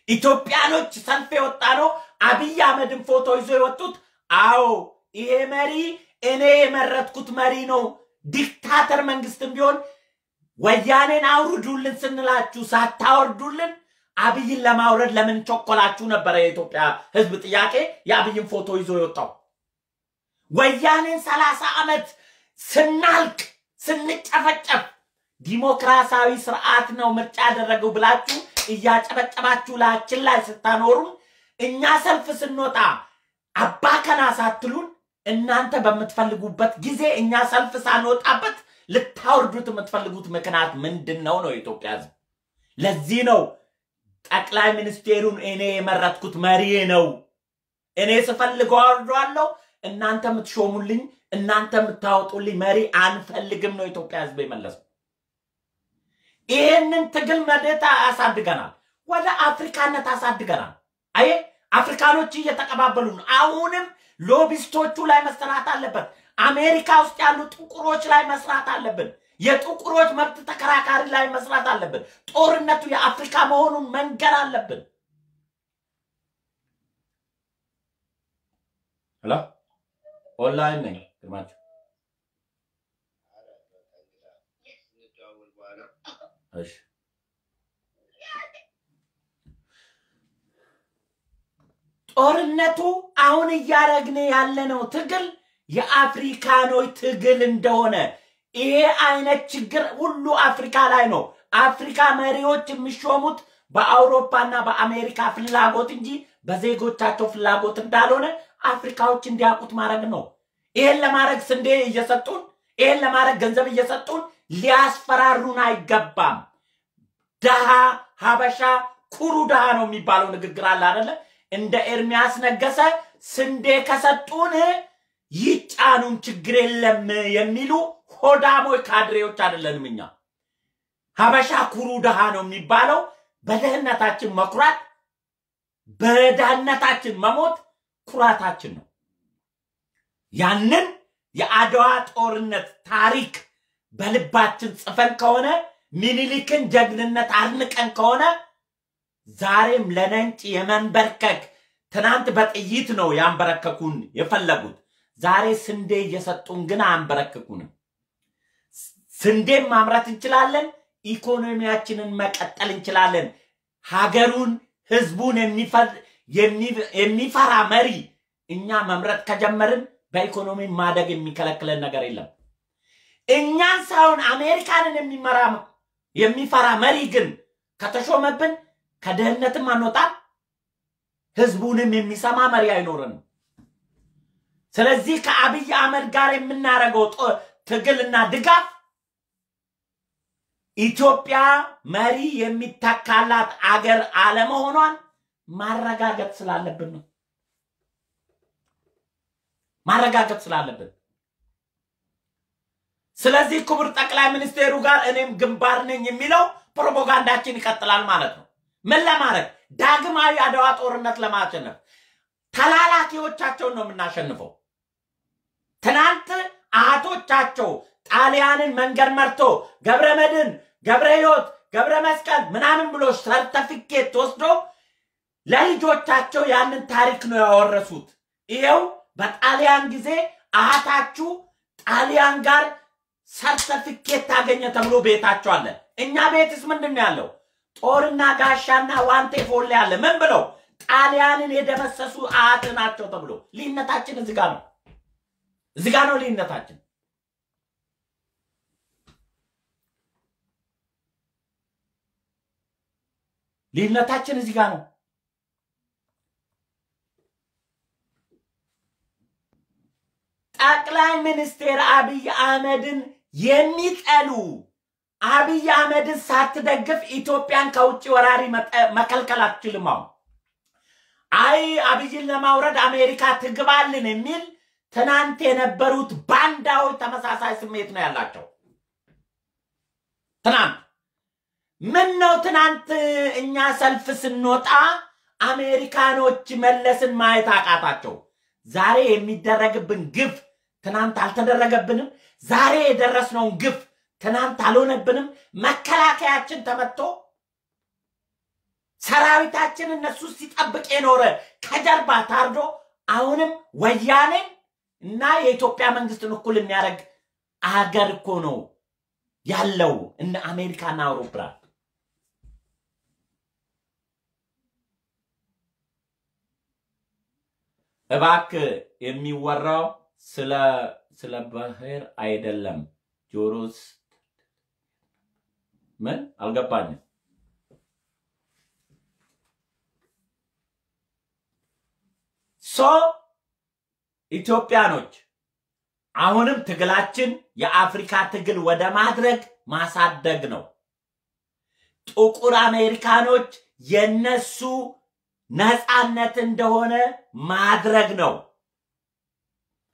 S1: ኢትዮጵያኖች ሰልፍ የወጣ ነው። አብይ አህመድን ፎቶ ይዞ የወጡት አዎ ይሄ መሪ እኔ የመረጥኩት መሪ ነው። ዲክታተር መንግስትም ቢሆን ወያኔን አውርዱልን ስንላችሁ ሳታወርዱልን አብይን ለማውረድ ለምን ቸኮላችሁ ነበር የኢትዮጵያ ህዝብ ጥያቄ። የአብይን ፎቶ ይዞ የወጣው ወያኔን 30 ዓመት ስናልቅ ስንጨፈጨፍ ዲሞክራሲያዊ ስርዓት ነው ምርጫ ያደረገው ብላችሁ እያጨበጨባችሁ ላችን ላይ ስታኖሩ እኛ ሰልፍ ስንወጣ አባከና ሳትሉን እናንተ በመትፈልጉበት ጊዜ እኛ ሰልፍ ሳንወጣበት ልታወርዱት የምትፈልጉት ምክንያት ምንድነው ነው የኢትዮጵያ ህዝብ? ለዚህ ነው ጠቅላይ ሚኒስቴሩን እኔ የመረጥኩት መሪ ነው፣ እኔ ስፈልገው አወርደዋለሁ፣ እናንተ የምትሾሙልኝ እናንተ የምታወጡልኝ መሪ አንፈልግም ነው ኢትዮጵያ ህዝብ የመለሰው። ይሄንን ትግል መደታ አሳድገናል፣ ወደ አፍሪካነት አሳድገናል። አይ አፍሪካኖች እየተቀባበሉ ነው። አሁንም ሎቢስቶቹ ላይ መስራት አለበት። አሜሪካ ውስጥ ያሉ ጥቁሮች ላይ መስራት አለብን። የጥቁሮች መብት ተከራካሪ ላይ መስራት አለብን። ጦርነቱ የአፍሪካ መሆኑን መንገር አለብን። ሄሎ ኦንላይን ነኝ ግርማቸው። እሺ ጦርነቱ አሁን እያረግነ ያለነው ትግል የአፍሪካኖች ትግል እንደሆነ ይሄ አይነት ችግር ሁሉ አፍሪካ ላይ ነው። አፍሪካ መሪዎች የሚሾሙት በአውሮፓና በአሜሪካ ፍላጎት እንጂ በዜጎቻቸው ፍላጎት እንዳልሆነ አፍሪካዎች እንዲያውቁት ማድረግ ነው። ይሄን ለማድረግ ስንዴ እየሰጡን፣ ይሄን ለማድረግ ገንዘብ እየሰጡን ሊያስፈራሩን አይገባም። ደሃ ሀበሻ ኩሩ ደሃ ነው የሚባለው ንግግር አለ አይደለ? እንደ ኤርሚያስ ነገሰ ስንዴ ከሰጡን ይጫኑን ችግር የለም የሚሉ ሆዳሞች ካድሬዎች አይደለንም እኛ። ሀበሻ ኩሩ ደሃ ነው የሚባለው በደህነታችን መኩራት፣ በዳነታችን መሞት ኩራታችን ነው። ያንን የአድዋ ጦርነት ታሪክ በልባችን ጽፈን ከሆነ ሚኒሊክን ጀግንነት አድንቀን ከሆነ ዛሬም ለነንጭ የመንበርከክ ትናንት በጥይት ነው ያንበረከኩን የፈለጉት። ዛሬ ስንዴ እየሰጡን ግን አንበረከኩንም። ስንዴም ማምረት እንችላለን፣ ኢኮኖሚያችንን መቀጠል እንችላለን። ሀገሩን ህዝቡን የሚፈራ መሪ እኛ መምረጥ ከጀመርን በኢኮኖሚ ማደግ የሚከለክለን ነገር የለም። እኛን ሳይሆን አሜሪካንን የሚፈራ መሪ ግን ከተሾመብን ከደህንነትም አንወጣም፣ ህዝቡንም የሚሰማ መሪ አይኖርንም። ስለዚህ ከአብይ አህመድ ጋር የምናረገው ትግልና ድጋፍ ኢትዮጵያ መሪ የሚተካላት አገር አለመሆኗን ማረጋገጥ ስላለብን ነው። ማረጋገጥ ስላለብን። ስለዚህ ክቡር ጠቅላይ ሚኒስቴሩ ጋር እኔም ግንባር ነኝ የሚለው ፕሮፓጋንዳችን ይቀጥላል ማለት ነው። ምን ለማድረግ? ዳግማዊ አድዋ ጦርነት ለማሸነፍ ተላላኪዎቻቸውን ነው የምናሸንፈው። ትናንት አያቶቻቸው ጣሊያንን መንገድ መርቶ ገብረመድን፣ ገብረሕይወት፣ ገብረ መስቀል ምናምን ብሎ ሰርተፊኬት ወስዶ ለልጆቻቸው ያንን ታሪክ ነው ያወረሱት። ይሄው በጣሊያን ጊዜ አያታችሁ ጣሊያን ጋር ሰርተፊኬት ታገኘ ተብሎ ቤታቸው አለ። እኛ ቤትስ ምንድነው ያለው? ጦርና ጋሻና ዋንቴ ፎል ያለ ምን ብለው ጣሊያንን የደመሰሱ አያት ናቸው ተብሎ። ልዩነታችን እዚህ ጋር ነው። እዚህ ጋር ነው ልዩነታችን። ልዩነታችን እዚህ ጋር ነው። ጠቅላይ ሚኒስቴር አብይ አህመድን የሚጠሉ አብይ አህመድን ሳትደግፍ ኢትዮጵያን ከውጭ ወራሪ መከልከል አትችልም። አይ አብይን ለማውረድ አሜሪካ ትግባልን የሚል ትናንት የነበሩት ባንዳዎች ተመሳሳይ ስሜት ነው ያላቸው። ትናንት ምን ነው ትናንት እኛ ሰልፍ ስንወጣ አሜሪካኖች መለስን ማየት አቃታቸው። ዛሬ የሚደረግብን ግፍ ትናንት አልተደረገብንም። ዛሬ የደረስነው ግፍ ትናንት አልሆነብንም። መከላከያችን ተመቶ ሰራዊታችን እነሱ ሲጠብቅ የኖረ ከጀርባ ታርዶ አሁንም ወያኔ እና የኢትዮጵያ መንግስትን እኩል የሚያደርግ አገር እኮ ነው ያለው እነ አሜሪካና አውሮፓ። እባክህ የሚወራው ስለ ባህር አይደለም። ጆሮስ ምን አልገባኝም። ኢትዮጵያኖች አሁንም ትግላችን የአፍሪካ ትግል ወደ ማድረግ ማሳደግ ነው። ጥቁር አሜሪካኖች የነሱ ነፃነት እንደሆነ ማድረግ ነው።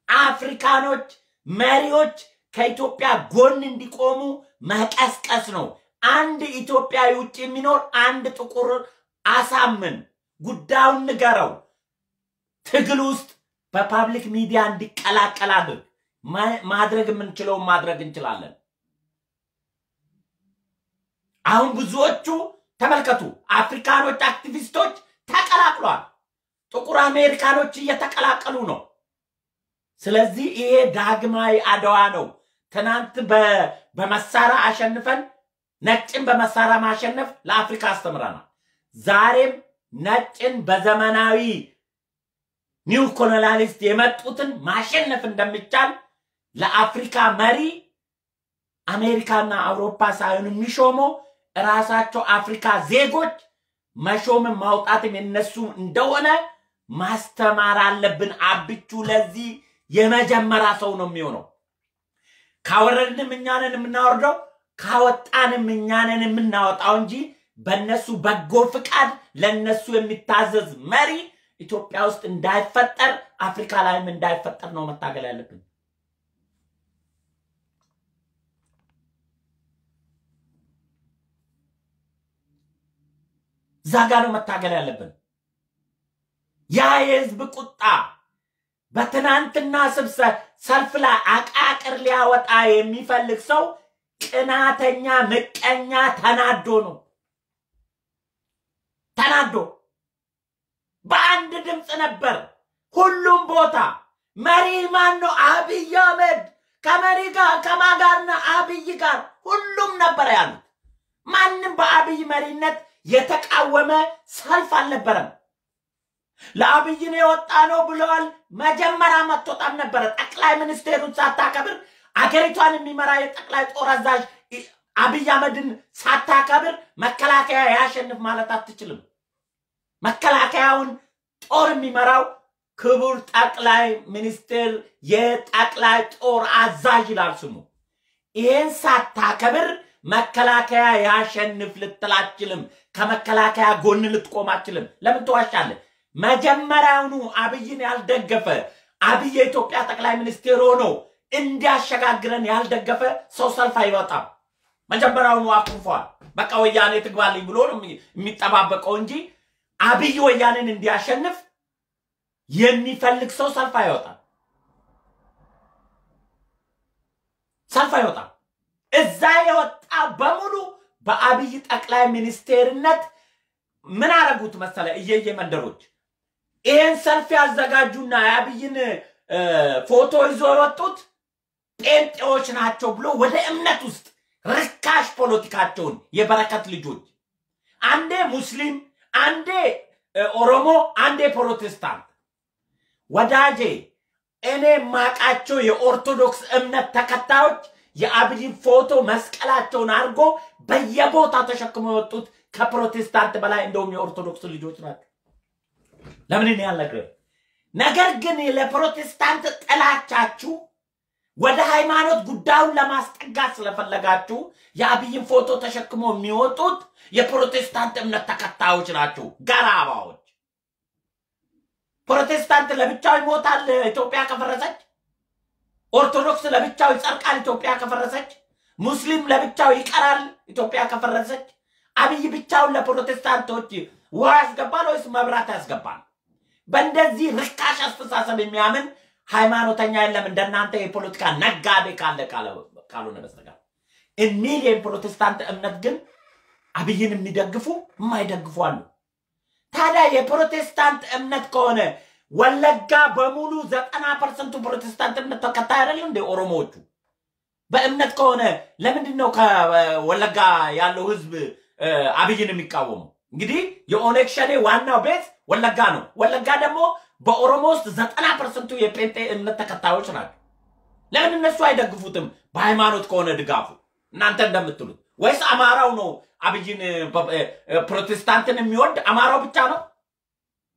S1: አፍሪካኖች መሪዎች ከኢትዮጵያ ጎን እንዲቆሙ መቀስቀስ ነው። አንድ ኢትዮጵያዊ ውጭ የሚኖር አንድ ጥቁር አሳምን፣ ጉዳዩን ንገረው፣ ትግል ውስጥ በፓብሊክ ሚዲያ እንዲቀላቀል አድርግ። ማድረግ የምንችለው ማድረግ እንችላለን። አሁን ብዙዎቹ ተመልከቱ፣ አፍሪካኖች አክቲቪስቶች ተቀላቅሏል። ጥቁር አሜሪካኖች እየተቀላቀሉ ነው። ስለዚህ ይሄ ዳግማዊ አድዋ ነው። ትናንት በመሳሪያ አሸንፈን ነጭን በመሳሪያ ማሸነፍ ለአፍሪካ አስተምረናል። ዛሬም ነጭን በዘመናዊ ኒው ኮሎኒያሊስት የመጡትን ማሸነፍ እንደሚቻል ለአፍሪካ መሪ አሜሪካና አውሮፓ ሳይሆን የሚሾመው ራሳቸው አፍሪካ ዜጎች መሾምን ማውጣትም የነሱ እንደሆነ ማስተማር አለብን። አብቹ ለዚህ የመጀመሪያ ሰው ነው የሚሆነው። ካወረድንም እኛንን የምናወርደው ካወጣንም እኛንን የምናወጣው እንጂ በእነሱ በጎ ፍቃድ ለነሱ የሚታዘዝ መሪ ኢትዮጵያ ውስጥ እንዳይፈጠር አፍሪካ ላይም እንዳይፈጠር ነው መታገል ያለብን። ዛጋ ነው መታገል ያለብን። ያ የህዝብ ቁጣ በትናንትና ሰልፍ ላይ አቃቅር ሊያወጣ የሚፈልግ ሰው ቅናተኛ ምቀኛ ተናዶ ነው። ተናዶ በአንድ ድምጽ ነበር ሁሉም ቦታ። መሪ ማን ነው? አብይ አህመድ። ከመሪ ጋር ከማጋርና አብይ ጋር ሁሉም ነበር ያሉት። ማንም በአብይ መሪነት የተቃወመ ሰልፍ አልነበረም። ለአብይ ነው የወጣ ነው ብለዋል። መጀመሪያ መጥቶጣም ነበር። ጠቅላይ ሚኒስቴሩን ሳታከብር አገሪቷን የሚመራ የጠቅላይ ጦር አዛዥ አብይ አህመድን ሳታከብር መከላከያ ያሸንፍ ማለት አትችልም። መከላከያውን ጦር የሚመራው ክቡር ጠቅላይ ሚኒስቴር የጠቅላይ ጦር አዛዥ ይላል ስሙ። ይሄን ሳታከብር መከላከያ ያሸንፍ ልትላችልም፣ ከመከላከያ ጎን ልትቆም አትችልም። ለምን ትዋሻለህ? መጀመሪያውኑ አብይን ያልደገፈ አብይ የኢትዮጵያ ጠቅላይ ሚኒስቴር ሆኖ እንዲያሸጋግረን ያልደገፈ ሰው ሰልፍ አይወጣም። መጀመሪያውኑ አቁፏል። በቃ ወያኔ ትግባልኝ ብሎ ነው የሚጠባበቀው እንጂ አብይ ወያኔን እንዲያሸንፍ የሚፈልግ ሰው ሰልፍ አይወጣም። ሰልፍ አይወጣም። እዛ የወጣ በሙሉ በአብይ ጠቅላይ ሚኒስቴርነት ምን አረጉት መሰለ? እየየ መንደሮች ይሄን ሰልፍ ያዘጋጁና የአብይን ፎቶ ይዞ የወጡት ጴንጤዎች ናቸው ብሎ ወደ እምነት ውስጥ ርካሽ ፖለቲካቸውን የበረከት ልጆች አንዴ ሙስሊም አንዴ ኦሮሞ አንዴ ፕሮቴስታንት። ወዳጄ እኔ ማቃቸው የኦርቶዶክስ እምነት ተከታዮች የአብይ ፎቶ መስቀላቸውን አርጎ በየቦታ ተሸክመው የወጡት ከፕሮቴስታንት በላይ እንደውም የኦርቶዶክስ ልጆች ናቸው። ለምን እኔ ያልነገር? ነገር ግን ለፕሮቴስታንት ጥላቻችሁ ወደ ሃይማኖት ጉዳዩን ለማስጠጋት ስለፈለጋችሁ የአብይን ፎቶ ተሸክሞ የሚወጡት የፕሮቴስታንት እምነት ተከታዮች ናቸው ገራባዎች ፕሮቴስታንት ለብቻው ይሞታል ኢትዮጵያ ከፈረሰች ኦርቶዶክስ ለብቻው ይጸርቃል ኢትዮጵያ ከፈረሰች ሙስሊም ለብቻው ይቀራል ኢትዮጵያ ከፈረሰች አብይ ብቻውን ለፕሮቴስታንቶች ውሃ ያስገባል ወይስ መብራት ያስገባል በእንደዚህ ርካሽ አስተሳሰብ የሚያምን ሃይማኖተኛ የለም እንደናንተ የፖለቲካ ነጋዴ ካልሆነ በስተቀር እኒህ የፕሮቴስታንት እምነት ግን አብይን የሚደግፉ የማይደግፉ አሉ ታዲያ የፕሮቴስታንት እምነት ከሆነ ወለጋ በሙሉ 90% ፕሮቴስታንት እምነት ተከታይ አይደል እንደ ኦሮሞዎቹ በእምነት ከሆነ ለምንድን ነው ከወለጋ ያለው ህዝብ አብይን የሚቃወሙ እንግዲህ የኦነግ ሸኔ ዋናው ቤት ወለጋ ነው ወለጋ ደግሞ በኦሮሞ ውስጥ 90% የጴንጤ እምነት ተከታዮች ናቸው ለምን እነሱ አይደግፉትም በሃይማኖት ከሆነ ድጋፉ እናንተ እንደምትሉት ወይስ አማራው ነው አብይን ፕሮቴስታንትን የሚወድ አማራው ብቻ ነው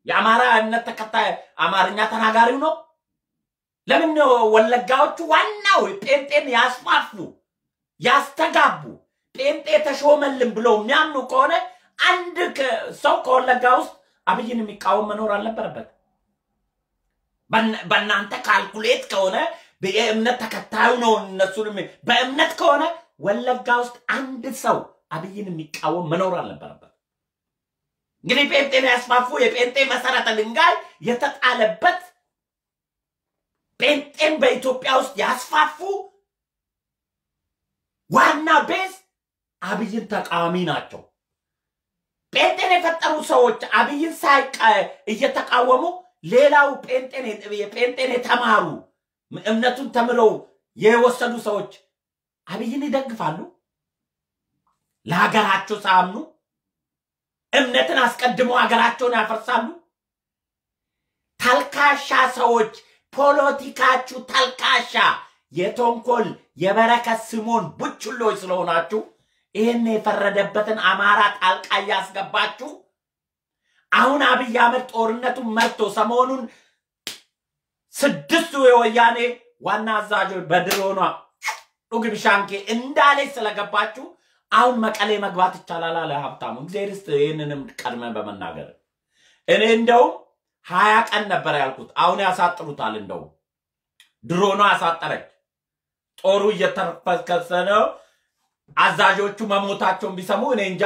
S1: የአማራ እምነት ተከታይ አማርኛ ተናጋሪው ነው ለምን ወለጋዎቹ ዋናው ጴንጤን ያስፋፉ ያስተጋቡ ጴንጤ ተሾመልን ብለው የሚያምኑ ከሆነ አንድ ሰው ከወለጋ ውስጥ አብይን የሚቃወም መኖር አልነበረበት በእናንተ ካልኩሌት ከሆነ በእምነት ተከታዩ ነው እነሱንም በእምነት ከሆነ ወለጋ ውስጥ አንድ ሰው አብይን የሚቃወም መኖር አልነበረበት እንግዲህ ጴንጤን ያስፋፉ የጴንጤ መሰረተ ድንጋይ የተጣለበት ጴንጤን በኢትዮጵያ ውስጥ ያስፋፉ ዋና ቤዝ አብይን ተቃዋሚ ናቸው ጴንጤን የፈጠሩ ሰዎች አብይን እየተቃወሙ ሌላው ጴንጤን የተማሩ እምነቱን ተምረው የወሰዱ ሰዎች አብይን ይደግፋሉ ለሀገራቸው ሳምኑ እምነትን አስቀድመው ሀገራቸውን ያፈርሳሉ ተልካሻ ሰዎች ፖለቲካችሁ ተልካሻ የተንኮል የበረከት ስሞን ቡችሎች ስለሆናችሁ ይሄን የፈረደበትን አማራ ጣልቃ ያስገባችሁ አሁን አብይ አህመድ ጦርነቱን መርቶ ሰሞኑን 6 የወያኔ ዋና አዛዦች በድሮኗ ዱግብሻንኬ እንዳለ ስለገባችሁ አሁን መቀሌ መግባት ይቻላል አለ ሀብታሙ እግዚአብሔርስ ይሄንንም ቀድመ በመናገር እኔ እንደው 20 ቀን ነበር ያልኩት አሁን ያሳጥሩታል እንደው ድሮኗ ያሳጠረች ጦሩ እየተፈከሰነው አዛዦቹ መሞታቸውን ቢሰሙ እኔ እንጃ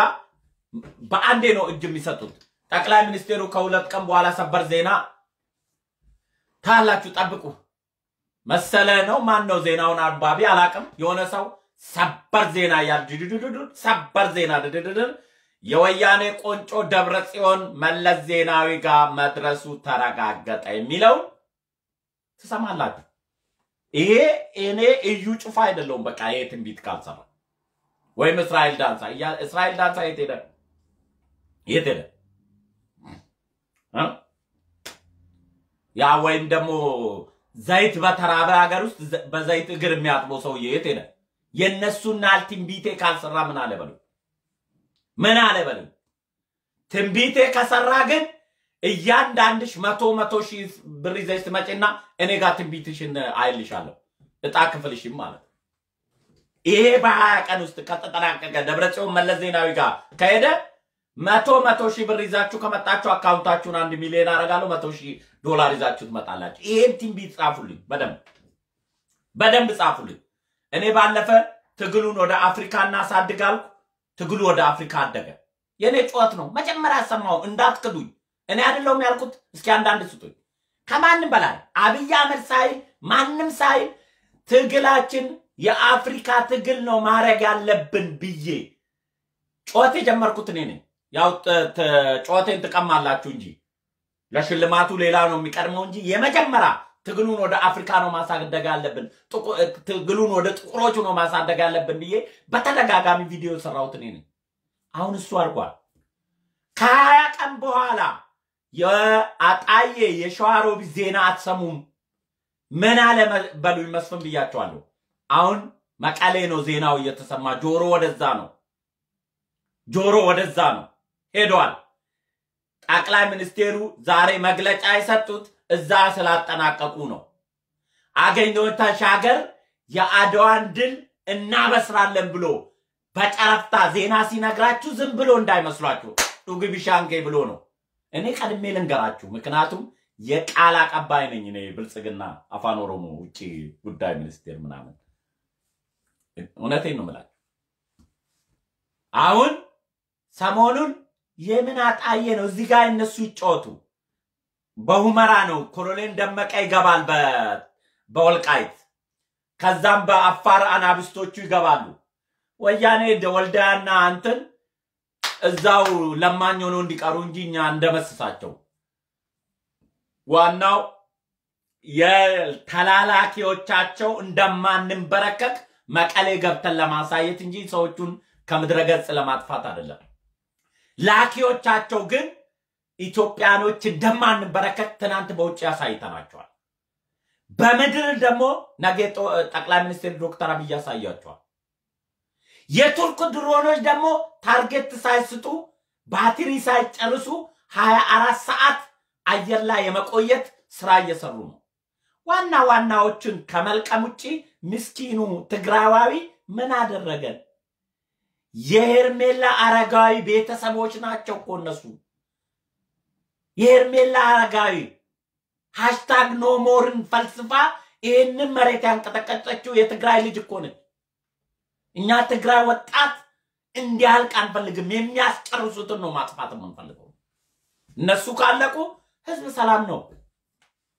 S1: በአንዴ ነው እጅ የሚሰጡት ጠቅላይ ሚኒስቴሩ ከሁለት ቀን በኋላ ሰበር ዜና ታላችሁ ጠብቁ መሰለ ነው ማን ነው ዜናውን አንባቢ አላቅም የሆነ ሰው ሰበር ዜና ያድድድድ ሰበር ዜና ድድድድ የወያኔ ቆንጮ ደብረጽዮን መለስ ዜናዊ ጋር መድረሱ ተረጋገጠ የሚለው ተሰማላችሁ ይሄ እኔ እዩ ጩፋ አይደለም በቃ ይሄ ትንቢት ካልሰራ ወይም እስራኤል ዳንሳ የት ሄደ ያ ወይም ደግሞ ዘይት በተራበ ሀገር ውስጥ በዘይት እግር የሚያጥበው ሰው የት ሄደ የነሱና ትንቢቴ ካልሰራ ምን አለ በሉ ትንቢቴ ከሰራ ግን እያንዳንድሽ 100 ሺህ ብር ይዘሽ ትመጪና እኔ ጋር ትንቢትሽን አይልሻለሁ እጣ ክፍልሽም ማለት ይሄ በ20 ቀን ውስጥ ከተጠናቀቀ ደብረጽዮን መለስ ዜናዊ ጋር ከሄደ 100 ሺህ ብር ይዛችሁ ከመጣችሁ አካውንታችሁን 1 ሚሊዮን አረጋለሁ 100 ሺህ ዶላር ይዛችሁ ትመጣላችሁ ይሄን ትንቢት ጻፉልኝ በደንብ ጻፉልኝ እኔ ባለፈ ትግሉን ወደ አፍሪካ እናሳድጋለሁ ትግሉ ወደ አፍሪካ አደገ የኔ ጩኸት ነው መጀመሪያ ሰማው እንዳትክዱኝ እኔ አይደለም ያልኩት እስኪ አንዳንድ ስጡኝ ከማንም በላይ አብይ አህመድ ሳይል ማንም ሳይል ትግላችን የአፍሪካ ትግል ነው ማረግ ያለብን ብዬ ጩኸት የጀመርኩት እኔ ነኝ ያው ጩኸቴን ተቀማላችሁ እንጂ ለሽልማቱ ሌላ ነው የሚቀርመው እንጂ የመጀመሪያ ትግሉን ወደ አፍሪካ ነው ማሳደግ ያለብን ትግሉን ወደ ጥቁሮቹ ነው ማሳደግ ያለብን ብዬ በተደጋጋሚ ቪዲዮ ሰራውት እኔ ነኝ አሁን እሱ አርጓል ከ20 ቀን በኋላ የአጣዬ የሸዋሮቢ ዜና አትሰሙም ምን አለ በሉኝ መስፍን ብያቸዋለሁ አሁን መቀሌ ነው ዜናው እየተሰማ ጆሮ ወደዛ ነው ሄዷል ጠቅላይ ሚኒስቴሩ ዛሬ መግለጫ የሰጡት እዛ ስላጠናቀቁ ነው አገኘሁ ተሻገር የአድዋን ድል እናበስራለን ብሎ በጨረፍታ ዜና ሲነግራችሁ ዝም ብሎ እንዳይመስላችሁ ዱግ ቢሻንጌ ብሎ ነው። እኔ ቀድሜ ልንገራችሁ ምክንያቱም የቃል አቀባይ ነኝ እኔ ብልጽግና አፋን ኦሮሞ ውጪ ጉዳይ ሚኒስቴር ምናምን እውነቴን ነው ማለት አሁን ሰሞኑን የምን አጣየ ነው እዚህ ጋር እነሱ ይጫወቱ በሁመራ ነው ኮሎኔል ደመቀ ይገባል በወልቃይት ከዛም በአፋር አናብስቶቹ ይገባሉ ወያኔ ደወልዳና አንተን እዛው ለማኝ ሆኖ እንዲቀሩ እንጂኛ እንደመስሳቸው ዋናው የተላላኪዎቻቸው እንደማንበረከክ መቀሌ ገብተን ለማሳየት እንጂ ሰዎቹን ከምድረገጽ ለማጥፋት አይደለም ላኪዎቻቸው ግን ኢትዮጵያኖች እንደማንበረከክ ትናንት በውጭ ያሳይተናቸዋል በመድር ደግሞ ነገ ጠቅላይ ሚኒስትር ዶክተር አብይ ያሳያቸዋል የቱርክ ድሮኖች ደግሞ ታርጌት ሳይስጡ ባትሪ ሳይጨርሱ 24 ሰዓት አየር ላይ የመቆየት ስራ እየሰሩ ነው ዋናዎችን ከመልቀም ውጪ ምስኪኑ ትግራዋዊ ምን አደረገ የሄርሜላ አረጋዊ ቤተሰቦች ናቸው እኮ እነሱ የሄርሜላ አረጋዊ #ኖሞርን ፈልስፋ ይሄንን መሬት ያንቀጠቀጠችው የትግራይ ልጅ እኮ ነች እኛ ትግራይ ወጣት እንዲያልቅ አንፈልግም የሚያስጨርሱትን ነው ማጥፋት የምንፈልገው እነሱ ካለቁ ህዝብ ሰላም ነው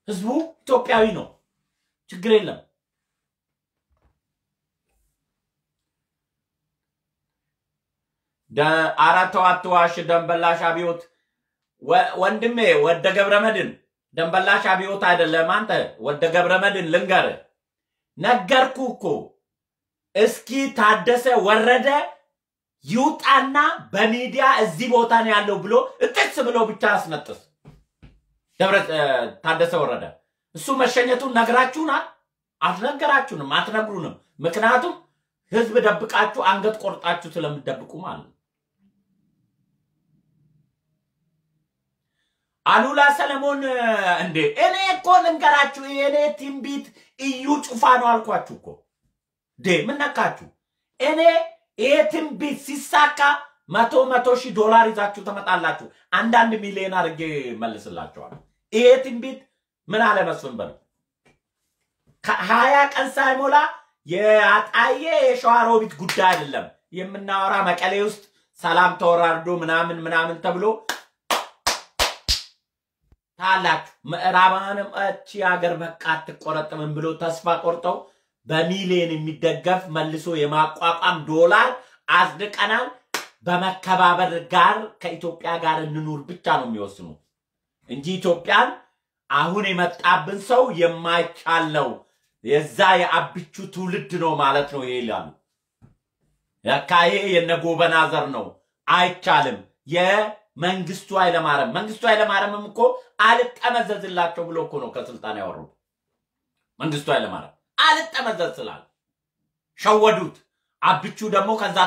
S1: ህዝቡ ኢትዮጵያዊ ነው ችግር የለም አራተው አትዋሽ ደንበላሽ አብዮት ወንድሜ ወደ ገብረመድን ደንበላሽ አብዮት አይደለም አንተ ወደ ገብረመድን ልንገር ነገርኩ እኮ እስኪ ታደሰ ወረደ ይውጣና በሚዲያ እዚህ ቦታ ነው ያለው ብሎ እጥስ ብሎ ብቻ አስነጥስ ደብረ ታደሰ ወረደ እሱ መሸኘቱን ነግራችሁናል አትነገራችሁንም አትነግሩንም ምክንያቱም ህዝብ ደብቃችሁ አንገት ቆርጣችሁ ስለምትደብቁ ማለት አሉላ ሰለሞን እንዴ እኔ እኮ ልንገራችሁ የኔ ቲምቢት እዩ ጩፋ ነው አልኳችሁ እኮ ምን ነካችሁ እኔ ቲምቢት ሲሳካ 100 ሺህ ዶላር ይዛችሁ ተመጣላችሁ አንዳንድ ሚሊዮን አርጌ መልስላችኋል ቲምቢት ምን አለ መስፍን በል 20 ቀን ሳይሞላ የአጣየ የሸዋሮቢት ጉዳይ አይደለም የምናወራ መቀሌ ውስጥ ሰላም ተወራርዶ ምናምን ተብሎ ታላቅ ምዕራባንም እቺ ሀገር በቃ አትቆረጥም ብሎ ተስፋ ቆርጠው በሚሊዮን የሚደገፍ መልሶ የማቋቋም ዶላር አዝድቀናል በመከባበር ጋር ከኢትዮጵያ ጋር እንኑር ብቻ ነው የሚወስኑ እንጂ ኢትዮጵያን አሁን የመጣብን ሰው የማይቻለው የዛ የአብቹ ትውልድ ነው ማለት ነው ይላሉ ያካዬ የነጎበና ዘር ነው አይቻልም የመንግስቱ ኃይለማርያምም እኮ አልጠመዘዝላቸው ብሎ እኮ ነው ከስልጣን ያወሩት መንግስቱ ኃይለማርያም አልጠመዘዝላል ሸወዱት አብቹ ደግሞ ከዛ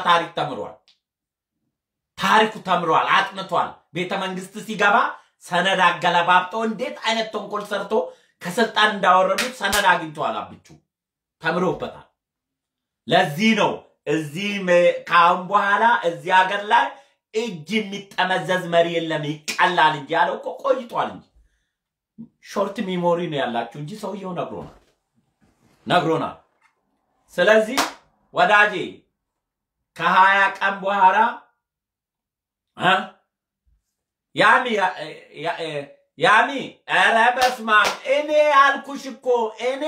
S1: ታሪኩ ተምሯል አጥንቷል ቤተ መንግስት ሲገባ ሰነድ አገለባብጦ እንዴት አይነት ተንኮል ሰርቶ ከስልጣን እንዳወረዱት ሰነድ አግኝቷል አብቹ ተምሮበታል ለዚህ ነው እዚህ ካሁን በኋላ እዚህ ሀገር ላይ እጅ የሚጠመዘዝ መሪ የለም ይቀላል እንጂ ያለው እኮ ቆይቷል እንጂ ሾርት ሜሞሪ ነው ያላችሁ እንጂ ሰውየው ነግሮናል ስለዚህ ወዳጄ ከ20 ቀን በኋላ ያሚ ኧረ በስመ አብ እኔ አልኩሽ እኮ እኔ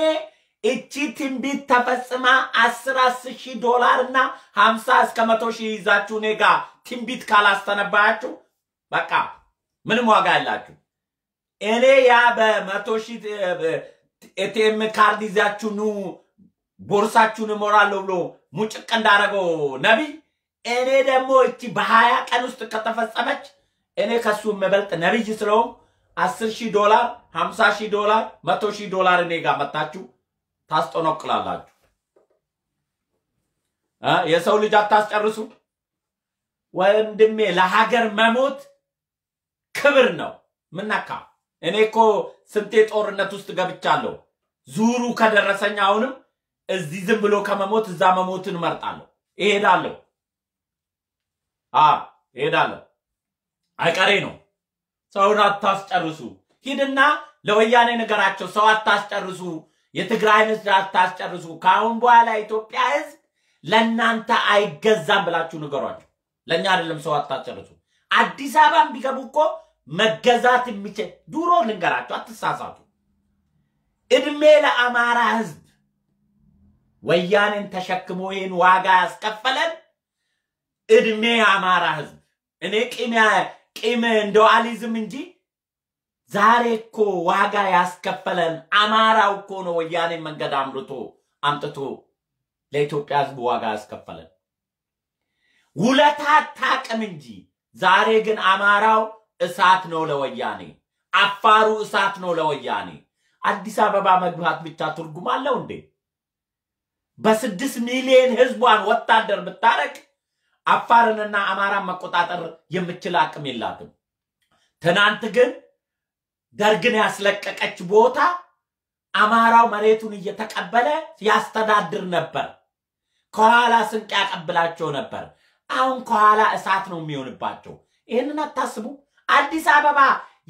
S1: እቺ ትንቢት ተፈጽማ 10 ሺህ ዶላር እና 50 እስከ 100 ሺህ ይዛችሁ ኔጋ ትንቢት ካላስተነባያችሁ በቃ ምንም ዋጋ የላችሁ እኔ ያ በ100 ሺህ ኤቲኤም ካርድ ይዛችሁ ኑ ቦርሳችሁን ሞራለው ብሎ ሙጭቅ እንዳረገው ነብይ እኔ ደግሞ እቺ በ20 ቀን ውስጥ ከተፈጸመች እኔ ከሱ መበልጥ ነብይ ስለሆነ 10 ሺህ ዶላር 50 ሺህ ዶላር 100 ሺህ ዶላር ኔጋ መጣችሁ ታስጠነቅላላችሁ የሰው ልጅ አታስጨርሱ ወንድሜ ለሀገር መሞት ክብር ነው ምንነካ እኔ እኮ ስንቴ ጦርነት ውስጥ ገብቻለሁ ዙሩ ከደረሰኝ አሁንም እዚህ ዝም ብሎ ከመሞት እዛ መሞትን መርጣለሁ እሄዳለሁ እሄዳለሁ አይቀሬ ነው ሰውን አታስጨርሱ ሂድና ለወያኔ ነገራቸው ሰው አታስጨርሱ የትግራይ ህዝብ አታስጨርሱ ካሁን በኋላ ኢትዮጵያ ህዝብ ለእናንተ አይገዛም ብላችሁ ንገሯቸው ለኛ አይደለም ሰው አታስጨርሱ አዲስ አበባም ቢገቡ እኮ መገዛት የሚችል ዱሮ ልንገራቸው አትሳሳቱ እድሜ ለአማራ ህዝብ ወያኔን ተሸክሞ ይሄን ዋጋ ያስከፈለን እድሜ አማራ ህዝብ እኔ ቂም እንደው አሊዝም እንጂ ዛሬ እኮ ዋጋ ያስከፈለን አማራው እኮ ነው ወያኔ መንገድ አምጥቶ ለኢትዮጵያ ህዝብ ዋጋ ያስከፈለን ውለታ ታቅም እንጂ ዛሬ ግን አማራው እሳት ነው ለወያኔ አፋሩ እሳት ነው ለወያኔ አዲስ አበባ መግባት ብቻ ትርጉም አለው እንዴ በ6 ሚሊዮን ህዝቧን ወታደር ብታረቅ አፋርንና አማራን መቆጣጠር የምትችል አቅም የላትም ትናንት ግን ደርግን ያስለቀቀች ቦታ አማራው መሬቱን እየተቀበለ ያስተዳድር ነበር ከኋላ ስንቅ ያቀብላቸው ነበር አሁን ከኋላ እሳት ነው የሚሆንባቸው ይሄንን አታስቡ አዲስ አበባ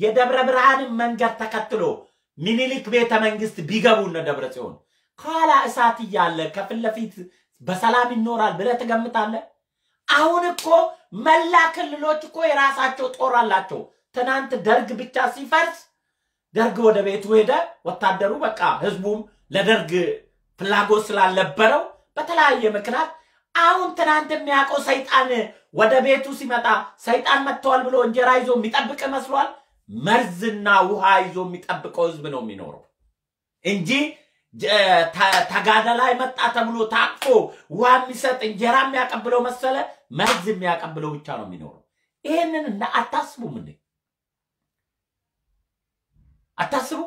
S1: የደብረ ብርሃን መንገድ ተከትሎ ሚኒሊክ ቤተ መንግስት ቢገቡና ደብረ ጽዮን ከኋላ እሳት ይያለ ከፍለፊት በሰላም ይኖራል ብለ ተገምታለ አሁን እኮ መላ ክልሎች እኮ የራሳቸው ጦር አላቸው ትናንት ደርግ ብቻ ሲፈርስ ደርግ ወደ ቤቱ ሄደ ወታደሩ በቃ ህዝቡም ለደርግ ፍላጎት ስላልነበረው በተለያየ ምክንያት አሁን ትናንት የሚያቆ ሰይጣን ወደ ቤቱ ሲመጣ ሰይጣን መጥቷል ብሎ እንጀራ ይዞ የሚጠብቅ መስሏል መርዝና ውሃ ይዞ የሚጠብቀው ህዝብ ነው የሚኖረው እንጂ ተጋደላይ መጣ ተብሎ ታቅፎ ውሃ የሚሰጥ እንጀራ የሚያቀብለው መሰለ መርዝ የሚያቀብለው ብቻ ነው የሚኖረው ይሄንን እና አታስቡም እንዴ አታስቡ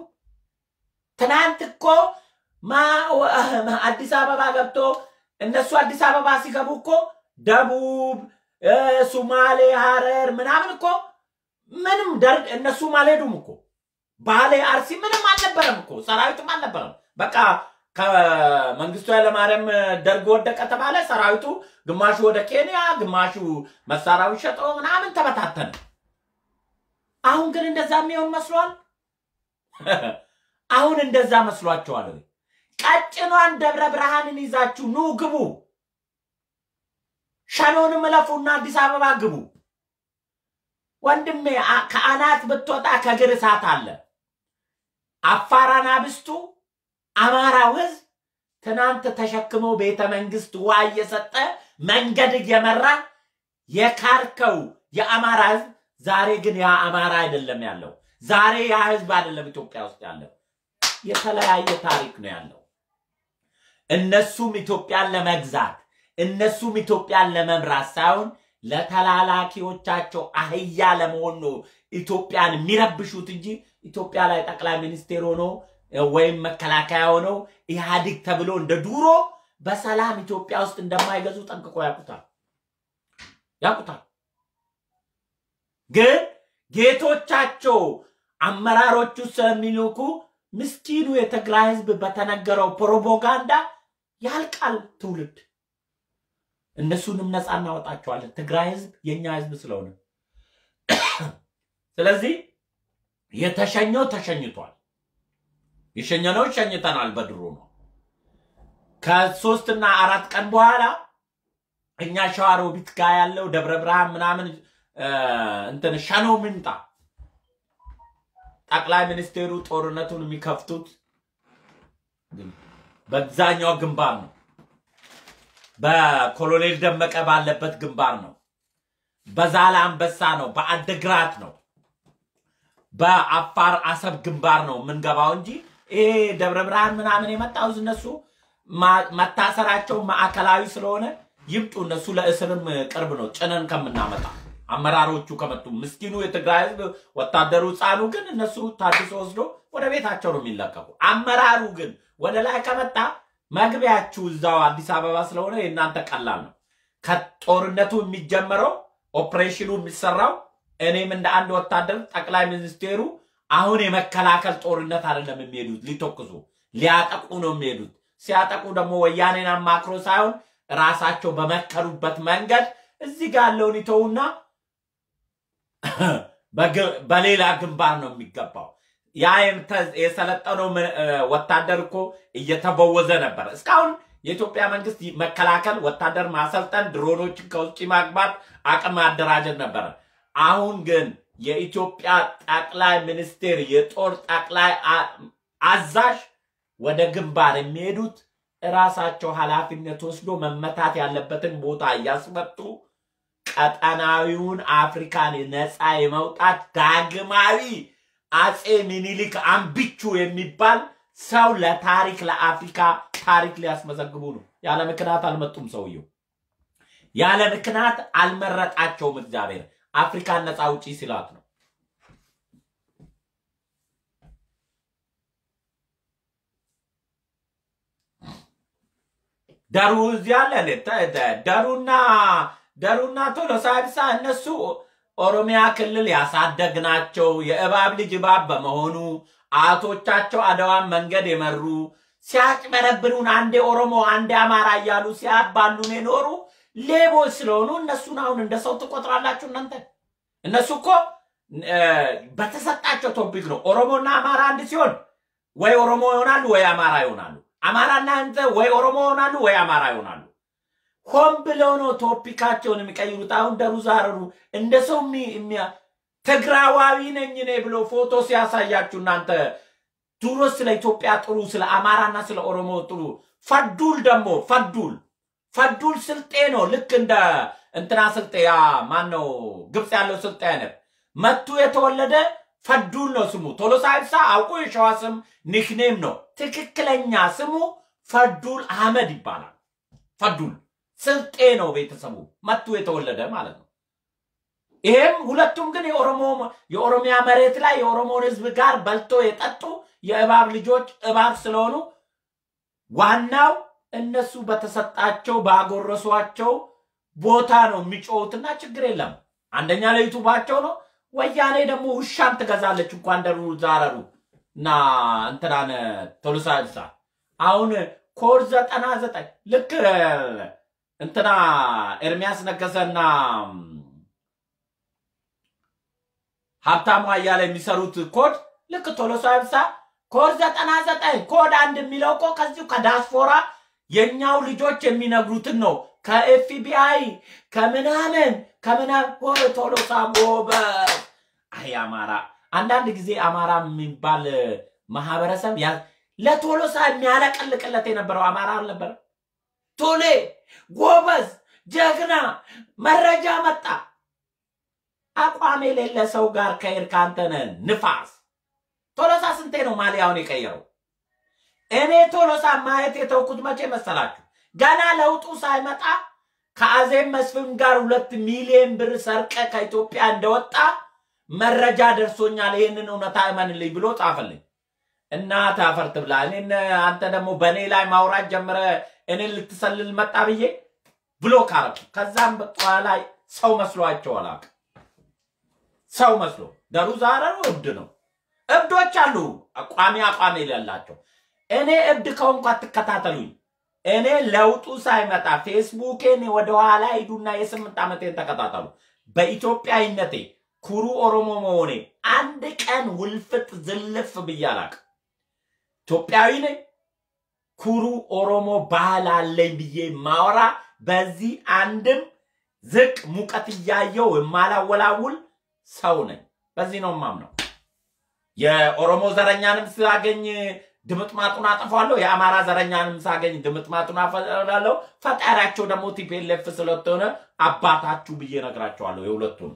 S1: ትናንት እኮ አዲስ አበባ ገብቶ እነሱ አዲስ አበባ ሲገቡ እኮ ደቡብ ሶማሌ ሐረር ምናምን እኮ ምንም እነሱ ማለዱም እኮ ባሌ አርሲ ምንም አልነበረም እኮ ሰራዊትም አልነበረም በቃ ከመንግስቱ ኃይለማርያም ደርግ ወደቀ ተባለ ሰራዊቱ ግማሹ ወደ ኬንያ ግማሹ መሳሪያው ሸጦ ምናምን ተበታተነ አሁን ግን እንደዛ የሚሆን መስሏል አሁን እንደዛ መስሏቸዋል ቀጭኗን ደብረ ብርሃንን ይዛችሁ ኑ ግቡ ሻኖንም ለፉና አዲስ አበባ ግቡ ወንድሜ ከአናት ብትወጣ ከግር እሳት አለ አፋራና ብስቱ አማራው ህዝብ ትናንት ተሸክሞ ቤተ መንግስት ዋየ ሰጠ መንገድ የመራ የካርከው የአማራ ህዝብ ዛሬ ግን ያ አማራ አይደለም ያለው ዛሬ ያ ህዝብ አይደለም ኢትዮጵያ ውስጥ ያለው የተለያየ ታሪክ ነው ያለው እነሱም ኢትዮጵያን ለመግዛት እነሱም ኢትዮጵያን ለመምራት ሳይሆን ለተላላኪዎቻቸው አህያ ለመሆን ነው ኢትዮጵያን የሚረብሹት እንጂ ኢትዮጵያ ላይ ጠቅላይ ሚኒስቴር ሆኖ ወይም መከላከያ ሆኖ ኢህአዲግ ተብሎ እንደ ዱሮ በሰላም ኢትዮጵያ ውስጥ እንደማይገዙ ጠንቅቆ ያቁታል ግን ጌቶቻቸው አመራሮቹ ስለሚልኩ ምስኪኑ የትግራይ ህዝብ በተነገረው ፕሮፓጋንዳ ያልቃል ትውልድ እነሱንም ነፃ እናወጣቸዋለን ትግራይ ህዝብ የኛ ህዝብ ስለሆነ ስለዚህ የተሸኘው ተሸኝቷል የሸኘነው ሸኝተናል በድሮ ነው ከ3 እና 4 ቀን በኋላ እኛ ሸዋሮቢት ጋር ያለው ደብረ ብርሃን ምናምን እንትን ሸኖ ምንጣ ጠቅላይ ሚኒስቴሩ ጦርነቱን የሚከፍቱት በዛኛው ግንባር ነው በኮሎኔል ደመቀ ባለበት ግንባር ነው በዛላ አንበሳ ነው በአድግራት ነው በአፋር አሰብ ግንባር ነው ምንገባው እንጂ ደብረ ብርሃን ምናምን የመጣው እነሱ መታሰራቸው ማዕከላዊ ስለሆነ ይምጡ እነሱ ለእስርም ቅርብ ነው ጭነን ከምናመጣ አመራሮቹ ከመጡ ምስኪኑ የትግራይ ህዝብ ወታደሩ ጻኑ ግን እነሱ ታድሶ ወስዶ ወደ ቤታቸው ነው የሚለቀቁ አመራሩ ግን ወደ ላይ ከመጣ መግቢያችሁ እዛው አዲስ አበባ ስለሆነ የናንተ ቀላል ነው ከጦርነቱ የሚጀመረው ኦፕሬሽኑ የሚሰራው እኔም እንደ አንድ ወታደር ጠቅላይ ሚኒስቴሩ አሁን የመከላከል ጦርነት አይደለም የሚሄዱት ሊተኩሱ ሊያጠቁ ነው የሚሄዱት ሲያጠቁ ደግሞ ወያኔና ማክሮ ሳይሆን ራሳቸው በመከሩበት መንገድ እዚህ ጋር ያለውን ይተውና በሌላ ግንባር ነው የሚገባው። ያ የሰለጠነው ወታደር እኮ እየተበወዘ ነበር። እስካሁን የኢትዮጵያ መንግስት መከላከል፣ ወታደር ማሰልጠን፣ ድሮኖችን ከውጭ ማግባት፣ አቅም ማደራጀት ነበር። አሁን ግን የኢትዮጵያ ጠቅላይ ሚኒስቴር የጦር ጠቅላይ አዛዥ ወደ ግንባር የሚሄዱት ራሳቸው ኃላፊነት ወስዶ መመታት ያለበትን ቦታ እያስመጡ ቀጠናዊውን አፍሪካን ነፃ የመውጣት ዳግማዊ አጼ ሚኒሊክ አምቢቹ የሚባል ሰው ለታሪክ ለአፍሪካ ታሪክ ሊያስመዘግቡ ነው። ያለ ምክንያት አልመጡም። ሰውየው ያለ ምክንያት አልመረጣቸውም። እግዚአብሔር አፍሪካን ነፃ አውጪ ሲላት ነው። ደሩ እዚያለ ደሩና ቶሎሳ ኢብሳ እነሱ ኦሮሚያ ክልል ያሳደግናቸው የእባብ ልጅ እባብ በመሆኑ አቶቻቸው አድዋን መንገድ የመሩ ሲያጭበረብሩን አንዴ ኦሮሞ አንዴ አማራ እያሉ ሲያባሉን የኖሩ ሌቦች ስለሆኑ እነሱን አሁን እንደ ሰው ትቆጥራላችሁ እናንተ? እነሱ እኮ በተሰጣቸው ቶፒክ ነው። ኦሮሞና አማራ አንድ ሲሆን ወይ ኦሮሞ ይሆናሉ ወይ አማራ ይሆናሉ። አማራና አንተ ወይ ኦሮሞ ይሆናሉ ወይ አማራ ይሆናሉ። ሆን ብለው ነው ቶፒካቸውን የሚቀይሩት። አሁን ደሩ ዛረሩ እንደ ሰው ትግራዋዊ ነኝ እኔ ብሎ ፎቶ ሲያሳያችሁ እናንተ ድሮ ስለ ኢትዮጵያ ጥሩ፣ ስለ አማራና ስለ ኦሮሞ ጥሩ። ፈዱል ደግሞ ፈዱል ስልጤ ነው። ልክ እንደ እንትና ስልጤ ያ ማን ነው ግብጽ ያለው ስልጤ አይነት መቱ የተወለደ ፈዱል ነው ስሙ። ቶሎሳ ኢብሳ አውቆ የሸዋ ስም ኒክኔም ነው። ትክክለኛ ስሙ ፈዱል አህመድ ይባላል። ፈዱል ስልጤ ነው ቤተሰቡ፣ መቱ የተወለደ ማለት ነው። ይሄም ሁለቱም ግን የኦሮሚያ መሬት ላይ የኦሮሞን ህዝብ ጋር በልቶ የጠጡ የእባብ ልጆች እባብ ስለሆኑ ዋናው እነሱ በተሰጣቸው ባጎረሷቸው ቦታ ነው የሚጮሁትና ችግር የለም። አንደኛ ለዩቱባቸው ነው። ወያኔ ደግሞ ውሻን ትገዛለች እንኳን ደሩ ዛረሩ እና እንትናን ቶሎሳ ኢብሳ አሁን ኮር 99 ልክ እንትና ኤርሚያስ ነገሰና ሀብታሙ አያሌ የሚሰሩት ኮድ ልክ ቶሎሳ ኢብሳ ኮድ 99 ኮድ አንድ የሚለው እኮ ከዚሁ ከዳስፖራ የኛው ልጆች የሚነግሩትን ነው። ከኤፍቢአይ ከምናምን ቶሎሳ ጎበዝ። አይ አማራ አንዳንድ ጊዜ አማራ የሚባል ማህበረሰብ ለቶሎሳ የሚያለቀልቅለት የነበረው አማራ አልነበረ? ቶሌ ጎበዝ ጀግና መረጃ መጣ። አቋም የሌለ ሰው ጋር ከኤርካንተነ ንፋስ። ቶሎሳ ስንቴ ነው ማሊያውን የቀየረው? እኔ ቶሎሳ ማየት የተውኩት መቼ መሰላችሁ? ገና ለውጡ ሳይመጣ ከአዜብ መስፍን ጋር 2 ሚሊዮን ብር ሰርቀ ከኢትዮጵያ እንደወጣ መረጃ ደርሶኛል፣ ይሄንን እውነታ እመንልኝ ብሎ ጻፈልኝ። እና ታፈርት ብላ አንተ ደግሞ በኔ ላይ ማውራት ጀመረ። እኔን ልትሰልል መጣ ብዬ ብሎክ አረኩ። ከዛም በኋላ ሰው መስሏቸው አላቅ ሰው መስሎ ደሩ ዛረሩ እብድ ነው። እብዶች አሉ አቋሚ ይላላቸው። እኔ እብድ ከሆንኩ አትከታተሉኝ። እኔ ለውጡ ሳይመጣ ፌስቡኬን ወደ ኋላ ሂዱና የ8 ዓመቴን ተከታተሉ። በኢትዮጵያዊነቴ ኩሩ ኦሮሞ መሆኔ አንድ ቀን ውልፍት ዝልፍ ብያላቅ። ኢትዮጵያዊ ነኝ፣ ኩሩ ኦሮሞ ባህል አለኝ ብዬ ማወራ በዚህ አንድም ዝቅ ሙቀት ያየው የማላወላውል ሰው ነኝ። በዚህ ነው ማምነው። የኦሮሞ ዘረኛንም ሳገኝ ድምጥማጡን አጠፋለሁ፣ የአማራ ዘረኛንም ሳገኝ ድምጥማጡን አፈራለሁ። ፈጣሪያቸው ደግሞ ቲፒኤልኤፍ ስለተሆነ አባታችሁ ብዬ ነግራቸዋለሁ የሁለቱን።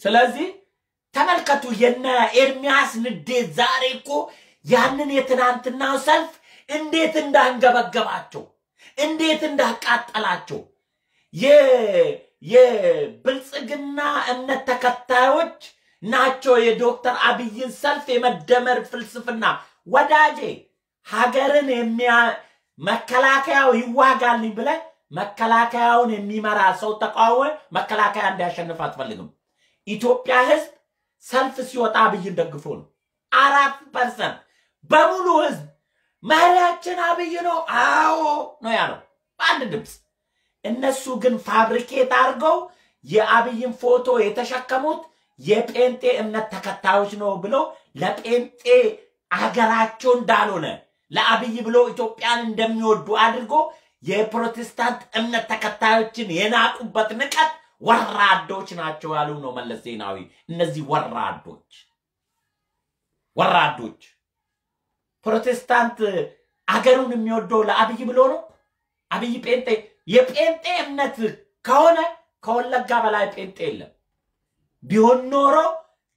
S1: ስለዚህ ተመልከቱ የነ ኤርሚያስ ንዴት ዛሬ እኮ ያንን የትናንትናው ሰልፍ እንዴት እንዳንገበገባቸው እንዴት እንዳቃጠላቸው የብልጽግና እምነት ተከታዮች ናቸው የዶክተር አብይን ሰልፍ የመደመር ፍልስፍና። ወዳጄ ሀገርን መከላከያው ይዋጋልኝ ብለ መከላከያውን የሚመራ ሰው ተቃወመ፣ መከላከያ እንዲያሸንፍ አትፈልግም። ኢትዮጵያ ህዝብ ሰልፍ ሲወጣ አብይን ደግፎ ነው። 4% በሙሉ ህዝብ መሪያችን አብይ ነው አዎ ነው ያለው በአንድ ድምጽ እነሱ ግን ፋብሪኬት አድርገው የአብይን ፎቶ የተሸከሙት የጴንጤ እምነት ተከታዮች ነው ብሎ ለጴንጤ አገራቸው እንዳልሆነ ለአብይ ብሎ ኢትዮጵያን እንደሚወዱ አድርጎ የፕሮቴስታንት እምነት ተከታዮችን የናቁበት ንቀት ወራዶች ናቸው ያሉ ነው መለስ ዜናዊ እነዚህ ወራዶች ፕሮቴስታንት አገሩን የሚወደው ለአብይ ብሎ ነው አብይ ጴንጤ የጴንጤ እምነት ከሆነ ከወለጋ በላይ ጴንጤ የለም ቢሆን ኖሮ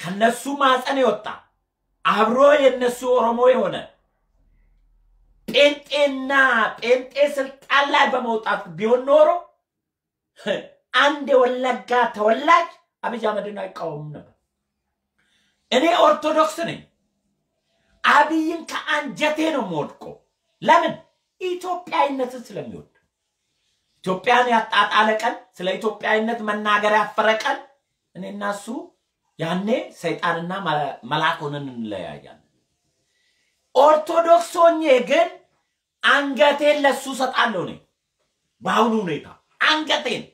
S1: ከነሱ ማጸን ይወጣ አብሮ የነሱ ኦሮሞ የሆነ ጴንጤና ጴንጤ ስልጣን ላይ በመውጣት ቢሆን ኖሮ አንድ ወለጋ ተወላጅ አብይ አህመድን አይቃወምም ነበር እኔ ኦርቶዶክስ ነኝ አብይን ከአንጀቴ ነው ሞድቆ ለምን ኢትዮጵያዊነትን ስለሚወድ ኢትዮጵያን ያጣጣለ ቀን ስለ ኢትዮጵያዊነት መናገር ያፈረቀን እኔና እሱ ያኔ ሰይጣንና መልአክ ሆነን እንለያያለን ኦርቶዶክስ ሆኜ ግን አንገቴን ለሱ ሰጣለሁ ነኝ በአሁኑ ሁኔታ አንገቴን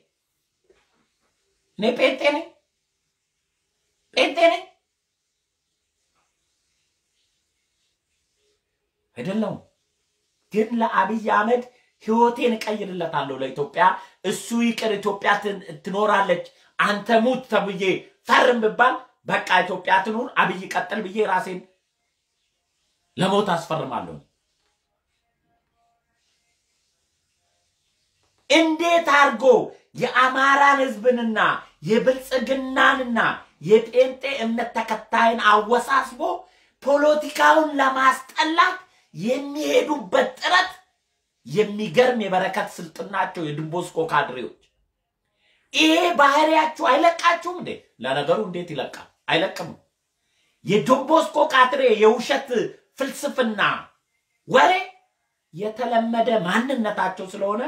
S1: እኔ ጴንጤ ነኝ አይደለም ግን ለአብይ አህመድ ህይወቴን ቀይርለታለሁ ለኢትዮጵያ እሱ ይቅር ኢትዮጵያ ትኖራለች አንተ ሙት ተብዬ ፈርም ብባል በቃ ኢትዮጵያ ትኑር አብይ ቀጥል ብዬ ራሴን ለሞት አስፈርማለሁ እንዴት አርጎ የአማራን ህዝብንና የብልጽግናንና የጴንጤ እምነት ተከታይን አወሳስቦ ፖለቲካውን ለማስጠላት የሚሄዱበት ጥረት የሚገርም የበረከት ስልጥናቸው የድንቦስኮ ካድሬዎች ይሄ ባህሪያችሁ አይለቃችሁም እንዴ ለነገሩ እንዴት ይለቃል አይለቅም የድንቦስኮ ካድሬ የውሸት ፍልስፍና ወሬ የተለመደ ማንነታቸው ስለሆነ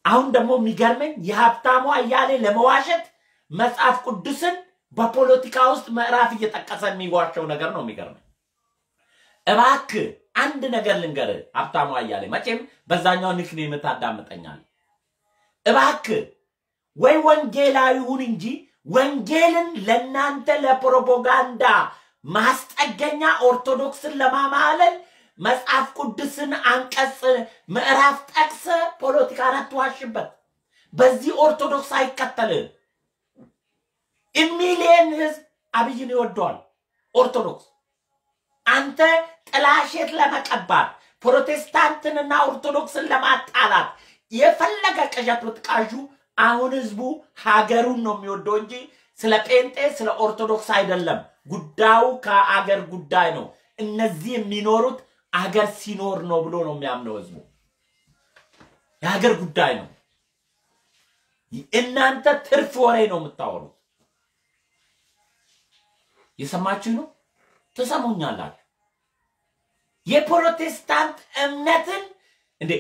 S1: አሁን ደግሞ የሚገርመኝ የሀብታሙ አያሌ ለመዋሸት መጽሐፍ ቅዱስን በፖለቲካ ውስጥ ምዕራፍ እየጠቀሰ የሚዋሸው ነገር ነው የሚገርመኝ እባክህ አንድ ነገር ልንገር ሀብታሙ አያሌ መቼም በዛኛው ንክኔም ታዳምጠኛል እባክህ ወይ ወንጌላዊ ሁን እንጂ ወንጌልን ለናንተ ለፕሮፓጋንዳ ማስጠገኛ ኦርቶዶክስን ለማማለል መጽሐፍ ቅዱስን አንቀጽ ምዕራፍ ጠቅሰ ፖለቲካን አትዋሽበት በዚህ ኦርቶዶክስ አይከተል ሚሊየን ህዝብ አብይን ይወደዋል ኦርቶዶክስ አንተ ጥላሸት ለመቀባት ፕሮቴስታንትንና ኦርቶዶክስን ለማጣላት የፈለገ ቅዠት ብትቃዡ አሁን ህዝቡ ሀገሩን ነው የሚወደው እንጂ ስለ ጴንጤ ስለ ኦርቶዶክስ አይደለም ጉዳዩ ከአገር ጉዳይ ነው እነዚህ የሚኖሩት አገር ሲኖር ነው ብሎ ነው የሚያምነው ህዝቡ የሀገር ጉዳይ ነው እናንተ ትርፍ ወሬ ነው የምታወሩት የሰማችሁ ነው ተሰሙኛላችሁ የፕሮቴስታንት እምነትን እንዴ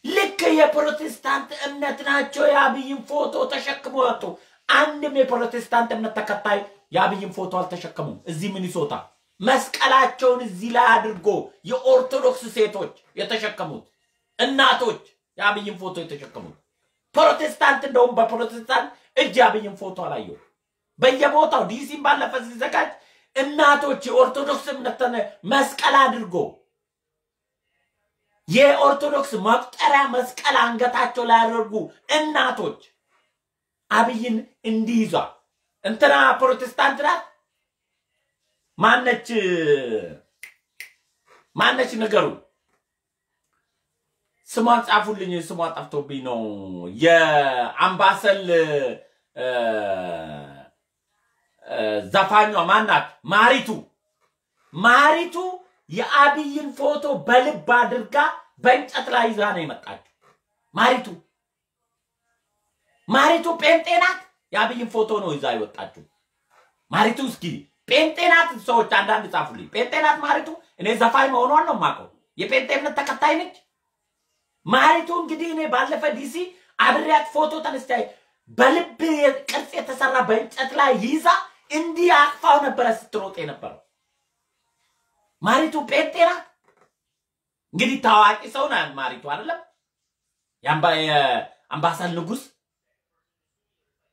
S1: ልክ የፕሮቴስታንት እምነት ናቸው የአብይን ፎቶ ተሸክሞ ወጡ አንድም የፕሮቴስታንት እምነት ተከታይ የአብይን ፎቶ አልተሸከሙም እዚህ ሚኒሶታ መስቀላቸውን እዚህ ላይ አድርጎ የኦርቶዶክስ ሴቶች የተሸከሙት እናቶች የአብይን ፎቶ የተሸከሙት ፕሮቴስታንት እንደውም በፕሮቴስታንት እጅ የአብይን ፎቶ አላየው በየቦታው ዲሲም ባለፈ ሲዘጋጅ እናቶች የኦርቶዶክስ እምነትን መስቀል አድርጎ የኦርቶዶክስ መቁጠሪያ መስቀል አንገታቸው ላይ አድርጉ እናቶች አብይን እንዲይዟ እንትና ፕሮቴስታንት ናት ማነች ነገሩ ስሟን ጻፉልኝ ስሟ ጠፍቶብኝ ነው የአምባሰል ዘፋኟ ማናት ማሪቱ የአብይን ፎቶ በልብ አድርጋ በእንጨት ላይ ይዛ ነው የመጣችው ማሪቱ ጴንጤ ናት የአብይን ፎቶ ነው ይዛ የወጣችው ማሪቱ እስኪ ጴንጤ ናት ሰዎች አንዳንድ ጻፉልኝ ጴንጤ ናት ማሪቱ እኔ ዘፋኝ መሆኗን ነው የማውቀው የጴንጤ እምነት ተከታይ ነች ማሪቱ እንግዲህ እኔ ባለፈ ዲሲ አብሬያት ፎቶ ተነስታይ በልብ ቅርጽ የተሰራ በእንጨት ላይ ይዛ እንዲህ አቅፋው ነበር ስትሮጥ የነበረው። ማሪቱ ጴንጤ ናት። እንግዲህ ታዋቂ ሰው ናት ማሪቱ አይደለም? የአምባሰል ንጉስ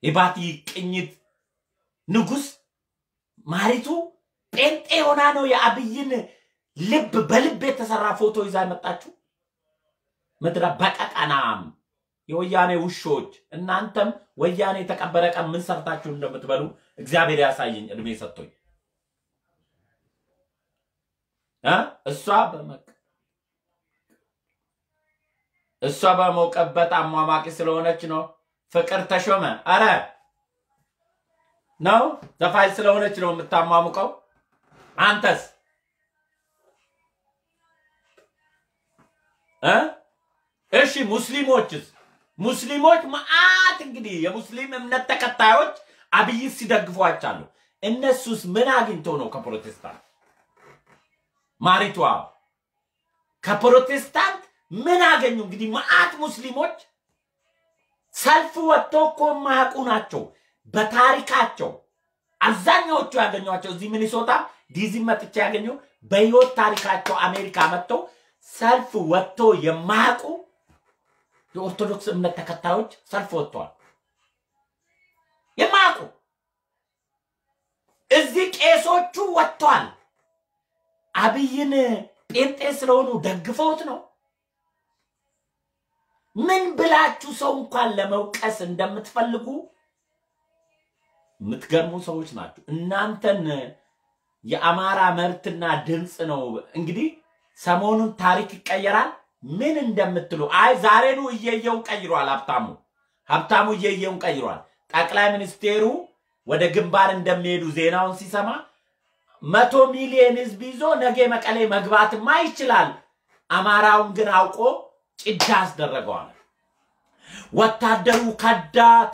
S1: የባቲ ቅኝት ንጉስ ማሪቱ ጴንጤ ሆና ነው የአብይን ልብ በልብ የተሰራ ፎቶ ይዛ መጣችሁ። ምድረ በቀቀናም የወያኔ ውሾች እናንተም ወያኔ ተቀበረ ቀን ምን ሰርታችሁ እንደምትበሉ እግዚአብሔር ያሳየኝ እድሜ ሰጥቶኝ እሷ በሞቀበት አሟማቂ ስለሆነች ነው ፍቅር ተሾመ አረ ነው ዘፋኝ ስለሆነች ነው የምታሟሙቀው አንተስ እሺ ሙስሊሞች ማአት እንግዲህ የሙስሊም እምነት ተከታዮች አብይ ሲደግፏቻሉ እነሱስ ምን አግኝቶ ነው ከፕሮቴስታንት ማሪቷ ከፕሮቴስታንት ምን አገኙ እንግዲህ ማአት ሙስሊሞች ሰልፍ ወጥቶ ቆማቁ ናቸው በታሪካቸው አብዛኛዎቹ ያገኙዋቸው እዚህ ሚኒሶታ ዲዚ መጥቼ ያገኙ በህይወት ታሪካቸው አሜሪካ መጥተው ሰልፍ ወጥቶ የማያውቁ የኦርቶዶክስ እምነት ተከታዮች ሰልፍ ወጥተዋል የማያውቁ እዚህ ቄሶቹ ወጥተዋል አብይን ጴንጤ ስለሆኑ ደግፈውት ነው ምን ብላችሁ ሰው እንኳን ለመውቀስ እንደምትፈልጉ ምትገርሙ ሰዎች ናችሁ እናንተን የአማራ መብትና ድምጽ ነው እንግዲህ ሰሞኑን ታሪክ ይቀየራል ምን እንደምትሉ አይ ዛሬኑ እየየው ቀይሯል ሀብታሙ እየየው ቀይሯል ጠቅላይ ሚኒስቴሩ ወደ ግንባር እንደሚሄዱ ዜናውን ሲሰማ 100 ሚሊዮን ህዝብ ይዞ ነገ መቀሌ መግባትማ ይችላል አማራውን ግን አውቆ ጭዳ አስደረገዋል ወታደሩ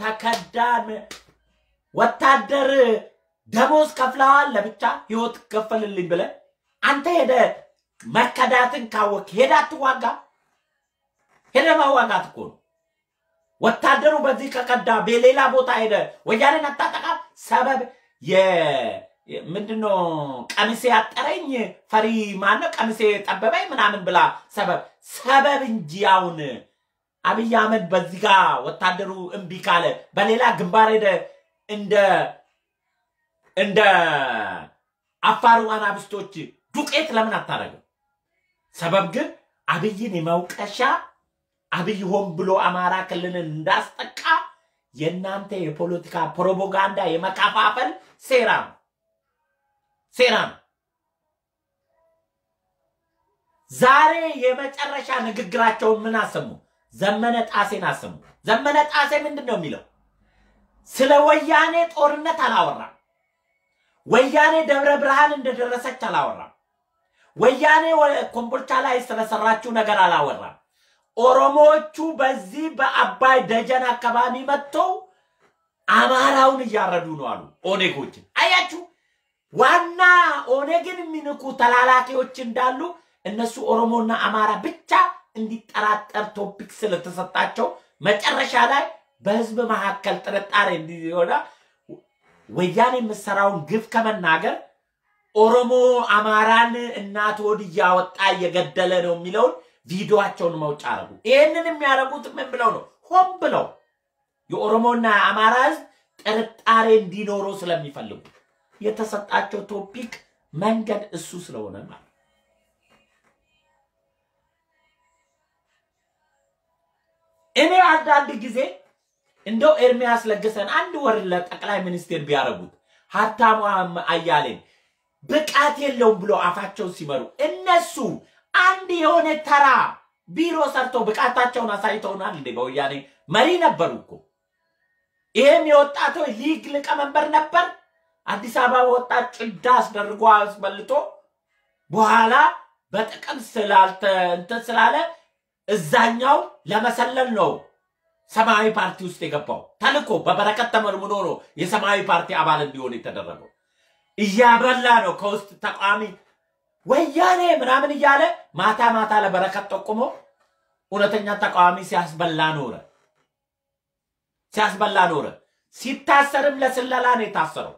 S1: ተከዳን ወታደር ደሞዝ ከፍለዋል ለብቻ ህይወት ከፈልልኝ ብለ አንተ ሄደ መከዳትን ካወቅ ሄዳት ዋጋ ሄደ ማዋጋት እኮ ወታደሩ በዚህ ከከዳ በሌላ ቦታ ሄደ ወያኔን አጣጣቃ ሰበብ ምንድነው ቀሚሴ ያጠረኝ ፈሪ ማነው ቀሚሴ ጠበበኝ ምናምን ብላ ሰበብ እንጂ አሁን አብይ አህመድ በዚህ ጋር ወታደሩ እምቢ ካለ በሌላ ግንባር ሄደ እንደ አፋሩ አናብስቶች ዱቄት ለምን አታረገው ሰበብ ግን አብይን የማውቀሻ አብይ ሆን ብሎ አማራ ክልልን እንዳስጠቃ የናንተ የፖለቲካ ፕሮፓጋንዳ የመካፋፈል ሴራም ዛሬ የመጨረሻ ንግግራቸውን ምን አሰሙ ዘመነ ጣሴን አሰሙ ዘመነ ጣሴ ምንድነው የሚለው ስለ ወያኔ ጦርነት አላወራም ወያኔ ደብረ ብርሃን እንደደረሰች አላወራም ወያኔ ኮምቦልቻ ላይ ስለሰራችሁ ነገር አላወራም ኦሮሞቹ በዚህ በአባይ ደጀን አካባቢ መጥተው አማራውን እያረዱ ነው አሉ ኦኔጎች አያችሁ ዋና ኦኔግን የሚንቁ ተላላኪዎች እንዳሉ እነሱ ኦሮሞና አማራ ብቻ እንዲጠራጠር ቶፒክ ስለተሰጣቸው መጨረሻ ላይ በህዝብ መካከል ጥርጣሬ እንዲሆና ወያኔ መስራውን ግፍ ከመናገር ኦሮሞ አማራን እናት ወድ ያወጣ የገደለ ነው የሚለው ቪዲዮአቸውን መውጫ አረጉ ይሄንን የሚያረጉት ምን ብለው ነው ሆም ብለው የኦሮሞና አማራ ህዝብ ጥርጣሬ እንዲኖረው ስለሚፈልጉ የተሰጣቸው ቶፒክ መንገድ እሱ ስለሆነ ማለት እኔ አንዳንድ ጊዜ እንደው ኤርሚያስ ለገሰን አንድ ወር ለጠቅላይ ሚኒስቴር ቢያረጉት ሀብታሙ አያሌን ብቃት የለውም ብሎ አፋቸው ሲመሩ እነሱ አንድ የሆነ ተራ ቢሮ ሰርቶ ብቃታቸውን አሳይተውናል እንዴ በወያኔ መሪ ነበሩኮ ይሄም የወጣቶች ሊግ ሊቀመንበር ነበር አዲስ አበባ ወጣት ጭዳ አስደርጎ አስበልቶ በኋላ በጥቅም ስላለ እዛኛው ለመሰለል ነው ሰማያዊ ፓርቲ ውስጥ የገባው ተልኮ በበረከት ተመርምኖ ነው የሰማያዊ ፓርቲ አባል እንዲሆን የተደረገው እያበላ ነው ከውስጥ ተቃዋሚ ወያኔ ምናምን እያለ ማታ ለበረከት ተቆሞ እውነተኛ ተቃዋሚ ሲያስበላ ኖረ ሲታሰርም ለስለላ ነው የታሰረው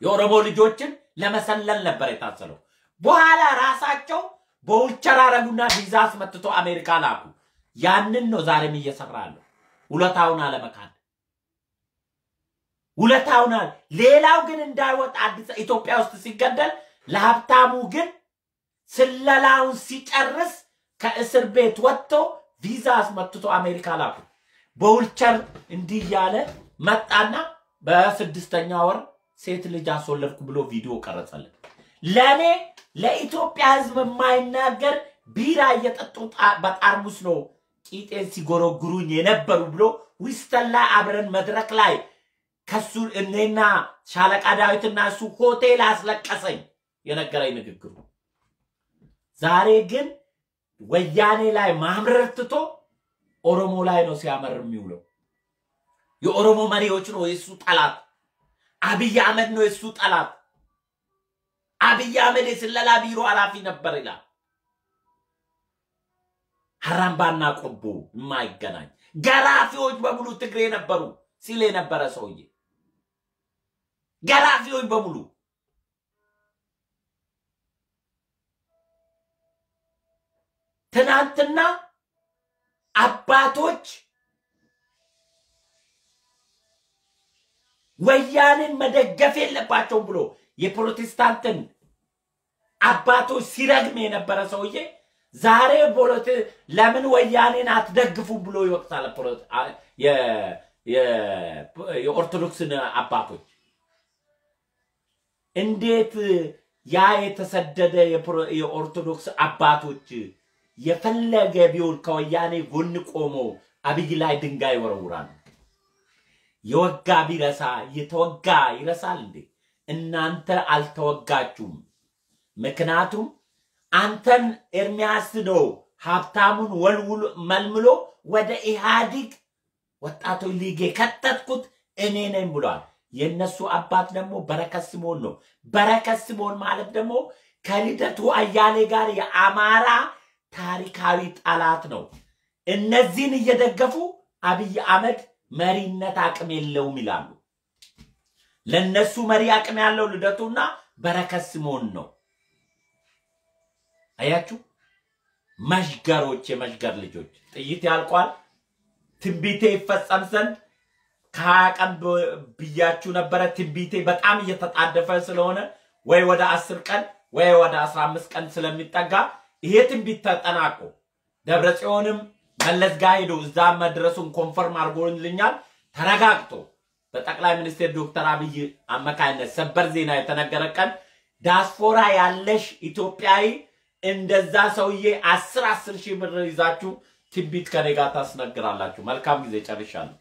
S1: የኦሮሞ ልጆችን ለመሰለል ነበር የታሰለው በኋላ ራሳቸው በውልቸር አረጉና ቪዛ አስመጥቶ አሜሪካ ላኩ ያንን ነው ዛሬም እየሰራለው ሁለታውን አለመካድ ሁለታውን ሌላው ግን እንዳይወጣ አዲስ ኢትዮጵያ ውስጥ ሲገደል ለሀብታሙ ግን ስለላውን ሲጨርስ ከእስር ቤት ወጥቶ ቪዛ አስመጥቶ አሜሪካ ላኩ በውልቸር እንዲህ ያለ መጣና በስድስተኛ ወር ሴት ልጅ አስወለድኩ ብሎ ቪዲዮ ቀረጸልን ለኔ ለኢትዮጵያ ህዝብ የማይናገር ቢራ እየጠጡ በጣርሙስ ነው ቂጤን ሲጎረጉሩኝ የነበሩ ብሎ ዊስተላ አብረን መድረክ ላይ ከሱ እኔና ሻለቃ ዳዊትና እሱ ሆቴል አስለቀሰኝ የነገረኝ ንግግሩ ዛሬ ግን ወያኔ ላይ ማምረርትቶ ኦሮሞ ላይ ነው ሲያመር የሚውለው የኦሮሞ መሪዎች ነው የሱ ጠላት አብይ አህመድ ነው የሱ ጠላት አብይ አህመድ የስለላ ቢሮ ኃላፊ ነበር ይላል ሐራምባና ቆቦ የማይገናኝ ገራፊዎች በሙሉ ትግሬ ነበሩ ሲል የነበረ ሰውዬ ገራፊዎች በሙሉ ትናንትና አባቶች ወያኔን መደገፍ የለባቸው ብሎ የፕሮቴስታንትን አባቶች ሲረግም የነበረ ሰውዬ ዛሬ ለምን ወያኔን አትደግፉ ብሎ ይወቅሳል የኦርቶዶክስን አባቶች እንዴት ያ የተሰደደ የኦርቶዶክስ አባቶች የፈለገ ቢሆን ከወያኔ ጎን ቆሞ አብይ ላይ ድንጋይ ወረውራል የወጋ ቢረሳ የተወጋ ይረሳል እንዴ እናንተ አልተወጋችሁም ምክንያቱም አንተን ኤርሚያስ ነው ሀብታሙን ወልውል መልምሎ ወደ ኢሃዲግ ወጣቶች ሊግ ከተትኩት እኔ ነኝ ብሏል የነሱ አባት ደግሞ በረከት ስምዖን ነው በረከት ስምዖን ማለት ደግሞ ከልደቱ አያሌ ጋር የአማራ ታሪካዊ ጠላት ነው እነዚህን እየደገፉ አብይ አህመድ መሪነት አቅም የለውም ይላሉ ለነሱ መሪ አቅም ያለው ልደቱና በረከት ስምዖን ነው አያችሁ መሽገሮች የመሽገር ልጆች ጥይት ያልቋል ትንቢቴ ይፈጸም ዘንድ ካቀም ብያችሁ ነበር ትንቢቴ በጣም እየተጣደፈ ስለሆነ ወይ ወደ 10 ቀን ወይ ወደ 15 ቀን ስለሚጠጋ ይሄ ትንቢት ተጠናቆ ደብረጽዮንም መለስ ጋር ሄዶ እዛ መድረሱን ኮንፈርም አድርጎልኛል ተረጋግጦ በጠቅላይ ሚኒስትር ዶክተር አብይ አመካይነት ሰበር ዜና የተነገረ ቀን ዳስፖራ ያለሽ ኢትዮጵያዊ እንደዛ ሰውዬ 10 ሺህ ብር ይዛችሁ ትንቢት ከኔ ጋር ታስነግራላችሁ መልካም ጊዜ ጨርሻለሁ